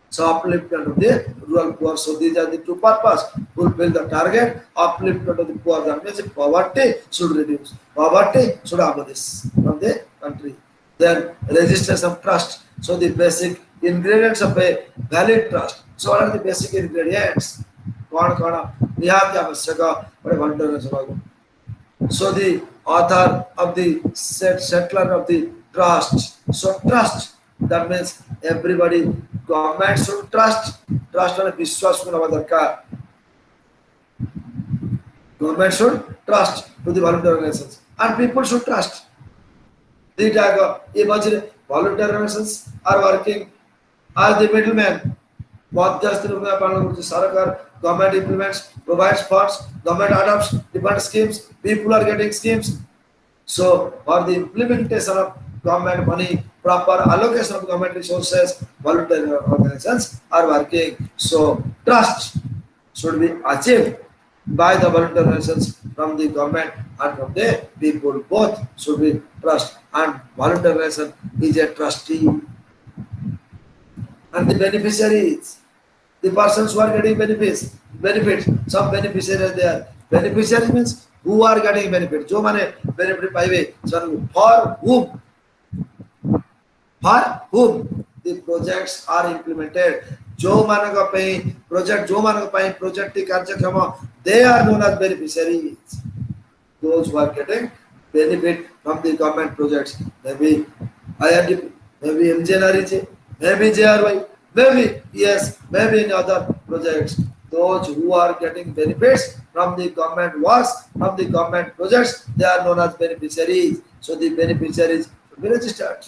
So upliftment of the rural poor. So these are the two purposes. Fulfill the target, upliftment of the poor. That means poverty should reduce. Poverty should abolish from the country. Then registration of trust. So the basic ingredients of a valid trust. So what are the basic ingredients? So the author of the settler of the trust. So trust, that means everybody, government should trust and विश्वास होना दरकार. Government should trust to the voluntary organizations, and people should trust. The voluntary organizations are working as the middleman. मध्यस्थ रूप में पालन करते सरकार, government implements, provides funds, government adopts different schemes, people are getting schemes. So for the implementation of government money, proper allocation of government resources, voluntary organizations are working. So trust should be achieved by the voluntary organizations from the government and from the people. Both should be trust, and voluntary organization is a trustee. And the beneficiaries, the persons who are getting benefits, some beneficiaries are there. Beneficiaries means who are getting benefit. जो माने benefit पाइबे, for whom the projects are implemented. जो मानक पाई project, जो मानक पाई project की कार्यक्रम, they are known as beneficiaries. Those who are getting benefit from the government projects, maybe IRDP, maybe MGNRE, maybe JRY, maybe yes, maybe in other projects. Those who are getting benefits from the government works, from the government projects, they are known as beneficiaries. So the beneficiaries should be registered.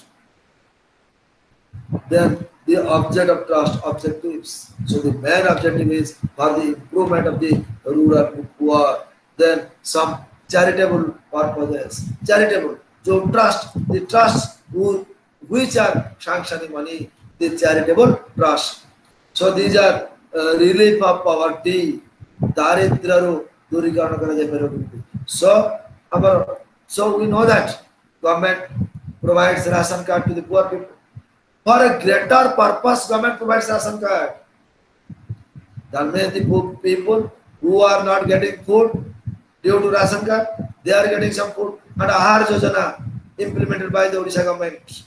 Then the object of trust objectives. So the main objective is for the improvement of the rural poor. Then some charitable purposes. Charitable. So trust, the trust who which are sanctioning money, the charitable trust. So these are relief of poverty, दारिद्र्यରୁ दूरीकरण କରାଯାଇପାରିବ। So our so we know that government provides ration card to the poor people. For a greater purpose, government provides ration card. That means the poor people who are not getting food due to ration card, they are getting some food. And Ahar Yojana implemented by the Odisha government,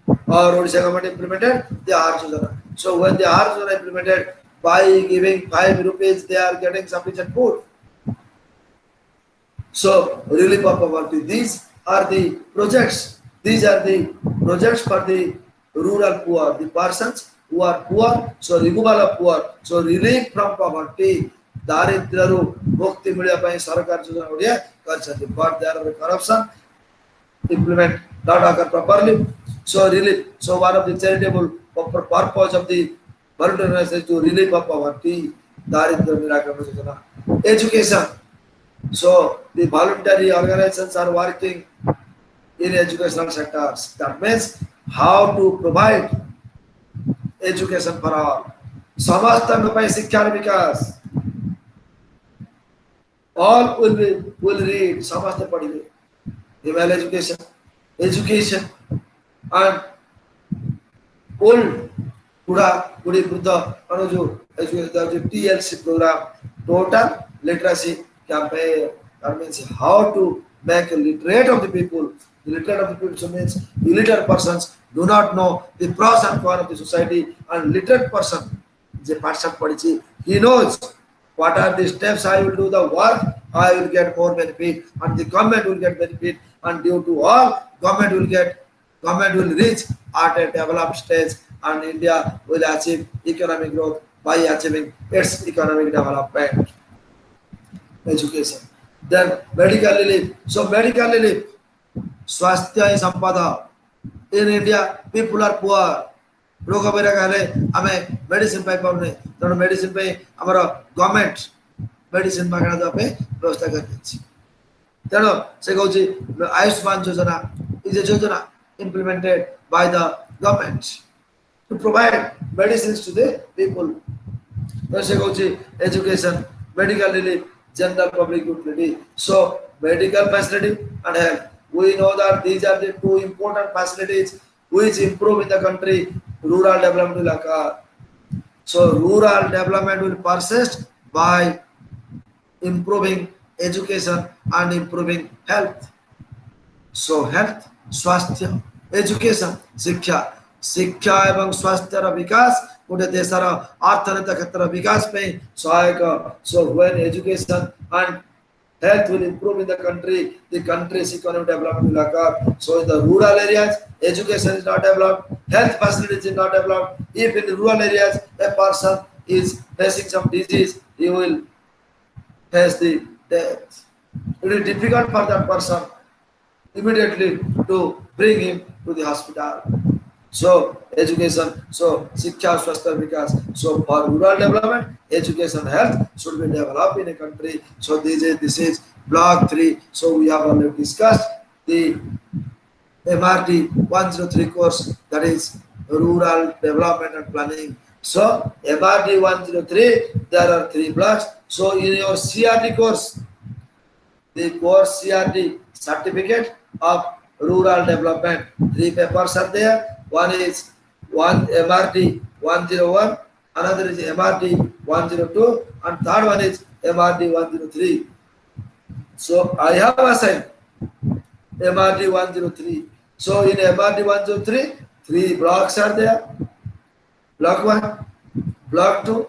or Odisha government implemented the Ahar Yojana. So when the Ahar Yojana implemented, by giving 5 rupees, they are getting sufficient food. So relief of poverty. These are the projects. These are the projects for the rural poor, the persons who are poor. So removal of poor. So relief from poverty. दारिद्र्यରୁ मुक्ति मिलिया ପାଇଁ सरकार योजना ओडिया କରିଛନ୍ତି, but there are corruption, implement not occur properly. So relief. So one of the charitable purpose of the voluntary organization is to relief of poverty, दारिद्र्य निराकरण योजना. Education. So the voluntary organizations are working in educational sectors. That means how to provide education for all. समस्त ପାଇଁ शिक्षार विकास. All will read. समस्त पढ़िए. Female education, education, and old बुढ़ा बुढ़ी वृद्ध और जो education TLC program, total literacy campaign. That means how to make a literate of the people. The literate of the people means illiterate persons do not know the pros and cons of the society, and literate person, he knows what are the steps I will do the work, I will get more benefit, and the government will get benefit, and due to all, government will reach at a developed stage, and India will achieve economic growth by achieving its economic development. Education. Then medical relief. So medical relief. Swasthya sampada. In India, people are poor. रोग बेरा कहले आमे medicine पाई पाउने तण medicine पे हमर government medicine मागणा दबा पे व्यवस्था करछि। तण से कहउछि आयुष्मान योजना इज a योजना implemented by the government to provide medicines to the people. तण से कहउछि education, medical relief, general public utility. So medical facility and health. We know that these are the two important facilities which improve in the country. Rural development will occur. So rural development will persist by improving education and improving health. So health, swasthya, education, शिक्षा, शिक्षा एवं स्वास्थ्य रा विकास गोटे देशर अर्थनीति क्षेत्र विकास में सहायक. So when education and health will improve in the country's economic development will occur. So in the rural areas, education is not developed, health facilities is not developed. If in the rural areas a person is facing some disease, he will face the death. It is difficult for that person immediately to bring him to the hospital. So education, so शिक्षा, स्वास्थ्य, विकास. So for rural development, education, health should be developed in a country. So this is block 3. So we have already discussed the MRD 103 course, that is rural development and planning. So MRD 103, there are 3 blocks. So in your CRD course, the course CRD certificate of rural development, 3 papers are there. One is MRD 101, another is MRD 102, and third one is MRD 103. So I have assigned MRD 103. So in MRD 103, 3 blocks are there. Block 1, block 2,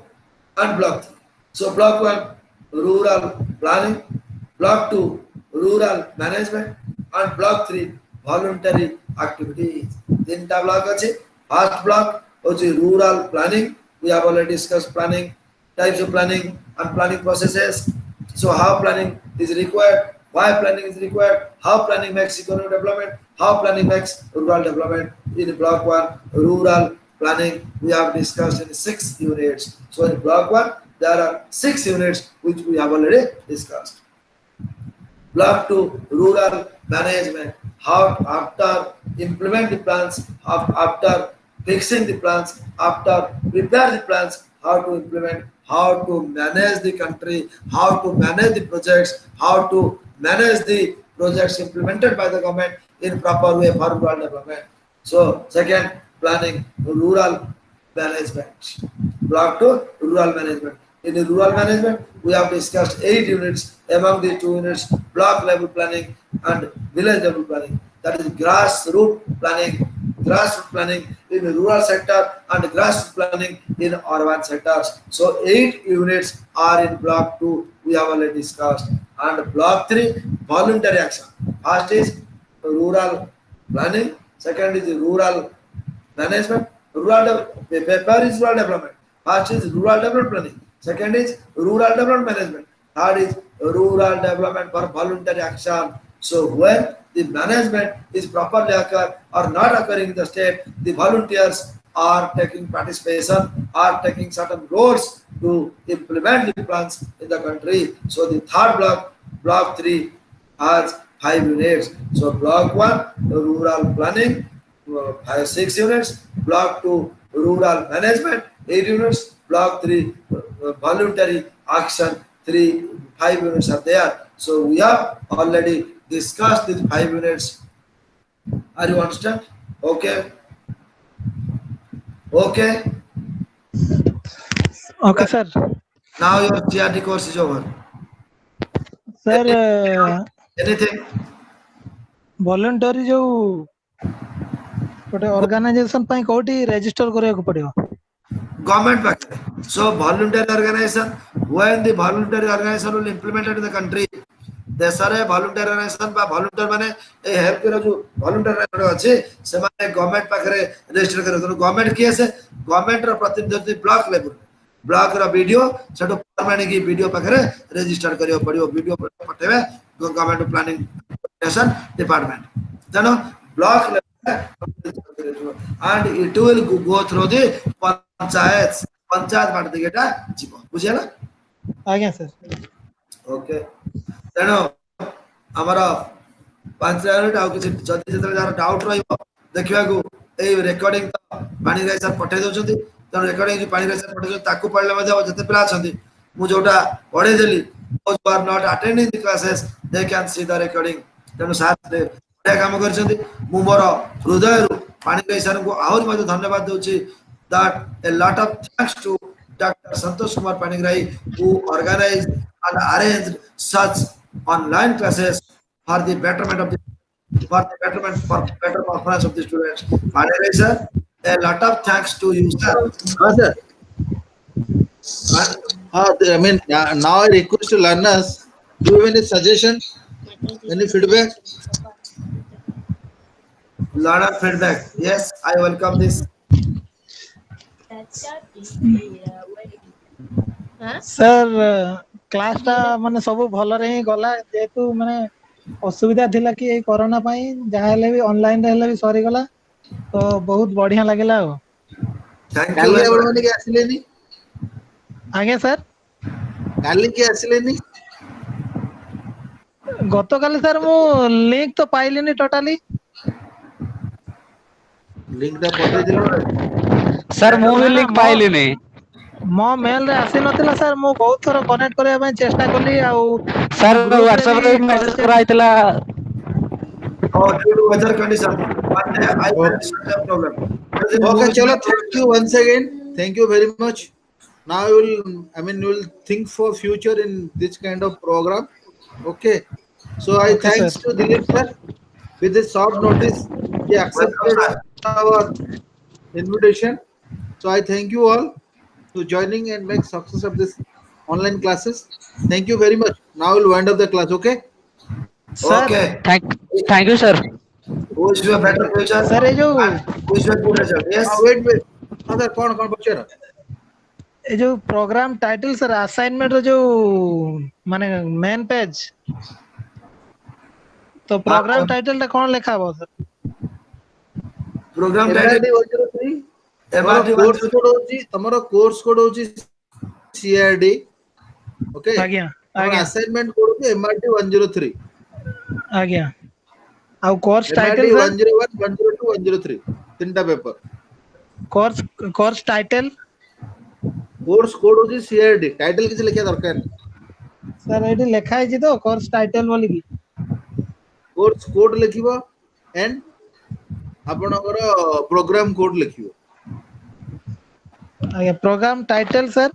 and block 3. So block 1, rural planning, block 2, rural management, and block 3, voluntary activities. 3 block अछि. First block is rural planning. We have already discussed planning, types of planning and planning processes. So how planning is required why planning is required, how planning makes economic development, how planning makes rural development. In block 1, rural planning, we have discussed in 6 units. So in block 1, there are 6 units which we have already discussed. Block 2, rural management. How after implement the plans, after fixing the plans, after prepare the plans, how to implement, how to manage the country, how to manage the projects, how to manage the projects implemented by the government in proper way for rural development. So second, planning rural management. Block 2, rural management. In the rural management, we have discussed 8 units. Among the 2 units, block level planning and village level planning. That is grassroots planning. Grassroots planning in the rural sector and grassroots planning in urban sectors. So 8 units are in block 2. We have already discussed. And block 3, voluntary action. First is rural planning. Second is rural management. Paper is rural development. First is rural development planning. Second is rural development management. Third is rural development for voluntary action. So when the management is properly occur or not occurring in the state, the volunteers are taking participation, are taking certain roles to implement the plans in the country. So the third block, block 3, has 5 units. So block 1, rural planning, 6 units. Block 2, rural management, 8 units. Block 3, voluntary action, 5 units are there. So we have already discussed these 5 units. Are you understand? Okay. Okay. Okay, sir. Now your GRT course is over. Sir, Anything? voluntary जो ଗୋଟେ organization ପାଇଁ କୋଉଠି register କରିବାକୁ ପଡିବ? Government package. So voluntary organization, when the voluntary organization will implemented in the country, देशरे voluntary organization बा volunteer माने ए help करो जो voluntary अछि से माने गवर्नमेंट पाखरे रजिस्टर करो तो गवर्नमेंट किए से गवर्नमेंट रो प्रतिनिधि ब्लॉक लेवल ब्लॉक रो वीडियो सेटो परमाने की वीडियो पाखरे रजिस्टर करियो पड़ियो वीडियो पठेबे गवर्नमेंट प्लानिंग नेशन डिपार्टमेंट जनो block level and it will go through the panchayat बाट दिगेटा जीव बुझियला ଆଜ୍ଞା sir. ओके तेणु आमर 5 मिनिट आउ किछि जदि जेतले जार डाउट रहइबो देखिबाकू ए रेकॉर्डिंग पानी राय सर पठे दोछथि तेणु रेकॉर्डिंग पानी राय सर पठे ताकू पढले मध्ये जते पिला छथि मु जोटा पढे देली those are not attending the classes they can see the recording तेणु साथ रे काम करछथि मु मोर हृदयरु पानी राय सर को आहुर मध्ये धन्यवाद दोछि that a lot of thanks to Dr. Santosh Kumar Panigrai who organized and arranged such online classes for the betterment of the for better performance of the students. Panigrai sir, a lot of thanks to you sir. Sir. I mean, now I request to learners, do you have any suggestion, any feedback? Learner feedback. Yes, I welcome this. Sir, class टा माने सब भल रे ही गला जेतु माने असुविधा थिला कि ए कोरोना पई जहा हेले भी ऑनलाइन रे हेले भी सरी गला तो बहुत बढ़िया लागला हो Thank you. काली आपण माने के आसिलेनी आगे सर काली के आसिलेनी गतकाली सर मु लिंक तो पाइलिनी टोटली लिंक टा पठे दिलो सर मु भी लिंक पाइलिनी मो मेल रे आसी नथिला सर मु बहुत थोर कनेक्ट करया पई चेष्टा कली आ सर व्हाट्सएप रे message कराइतला Oh, due to weather condition. But I will solve the problem. Okay, chalo, thank you once again. Thank you very much. Now you will, I mean, you will think for future in this kind of program. Okay. So I Okay, thanks sir. to Dilip sir with this short notice. He accepted our invitation. So I thank you all to joining and make success of this online classes. Thank you very much. Now we'll wind up the class. Okay. Sir, Okay. Thank you sir Wish you a better future. Sir, ए जो Wish you a good result. Yes. Wait. Sir, कौन पचारा? ए जो programme title sir assignment रो जो माने main page तो programme title टा कौन लिखा हो sir? Programme MRD title 103 MRD course code होची तमरो कोर्स कोड होची CRD ओके आज्ञा तमरो आज्ञा असाइनमेंट कोड होची MRD 103 आज्ञा आउ कोर्स MRD टाइटल सर 101 102 103 तीनटा paper course title course code होची CRD टाइटल किछ लिखिया दरकार नहीं सर एटी लिखा है जी तो कोर्स टाइटल बोली की कोर्स कोड लिखिबो एंड आपनकर प्रोग्राम कोड लिखिबो आज्ञा programme title sir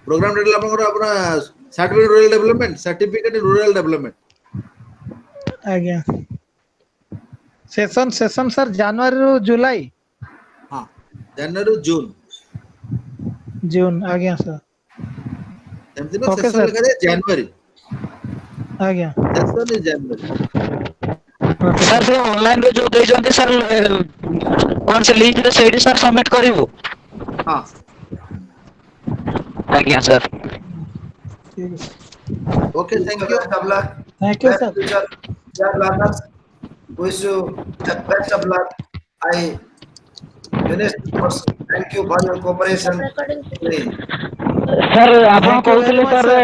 programme title आपनकर अपना सर्टिफिकेट रूरल डेवलपमेंट आज्ञा सेशन सर जनवरी रु जुलाई हां जनवरी जून आज्ञा सर एमती नो ओके सेशन सर लिखा जाए जनवरी आज्ञा session is January okay sir sir से ऑनलाइन रे जो देजंती सर कौन से लिंक रे सेडी सर सबमिट करिवो हां आज्ञा सर ठीक है okay thank you best of luck. Thank you Best sir future, dear learners. Wish you the best of luck. I finish the course. Thank you for your cooperation. Sir आपण thank you very कहउतले much sir sir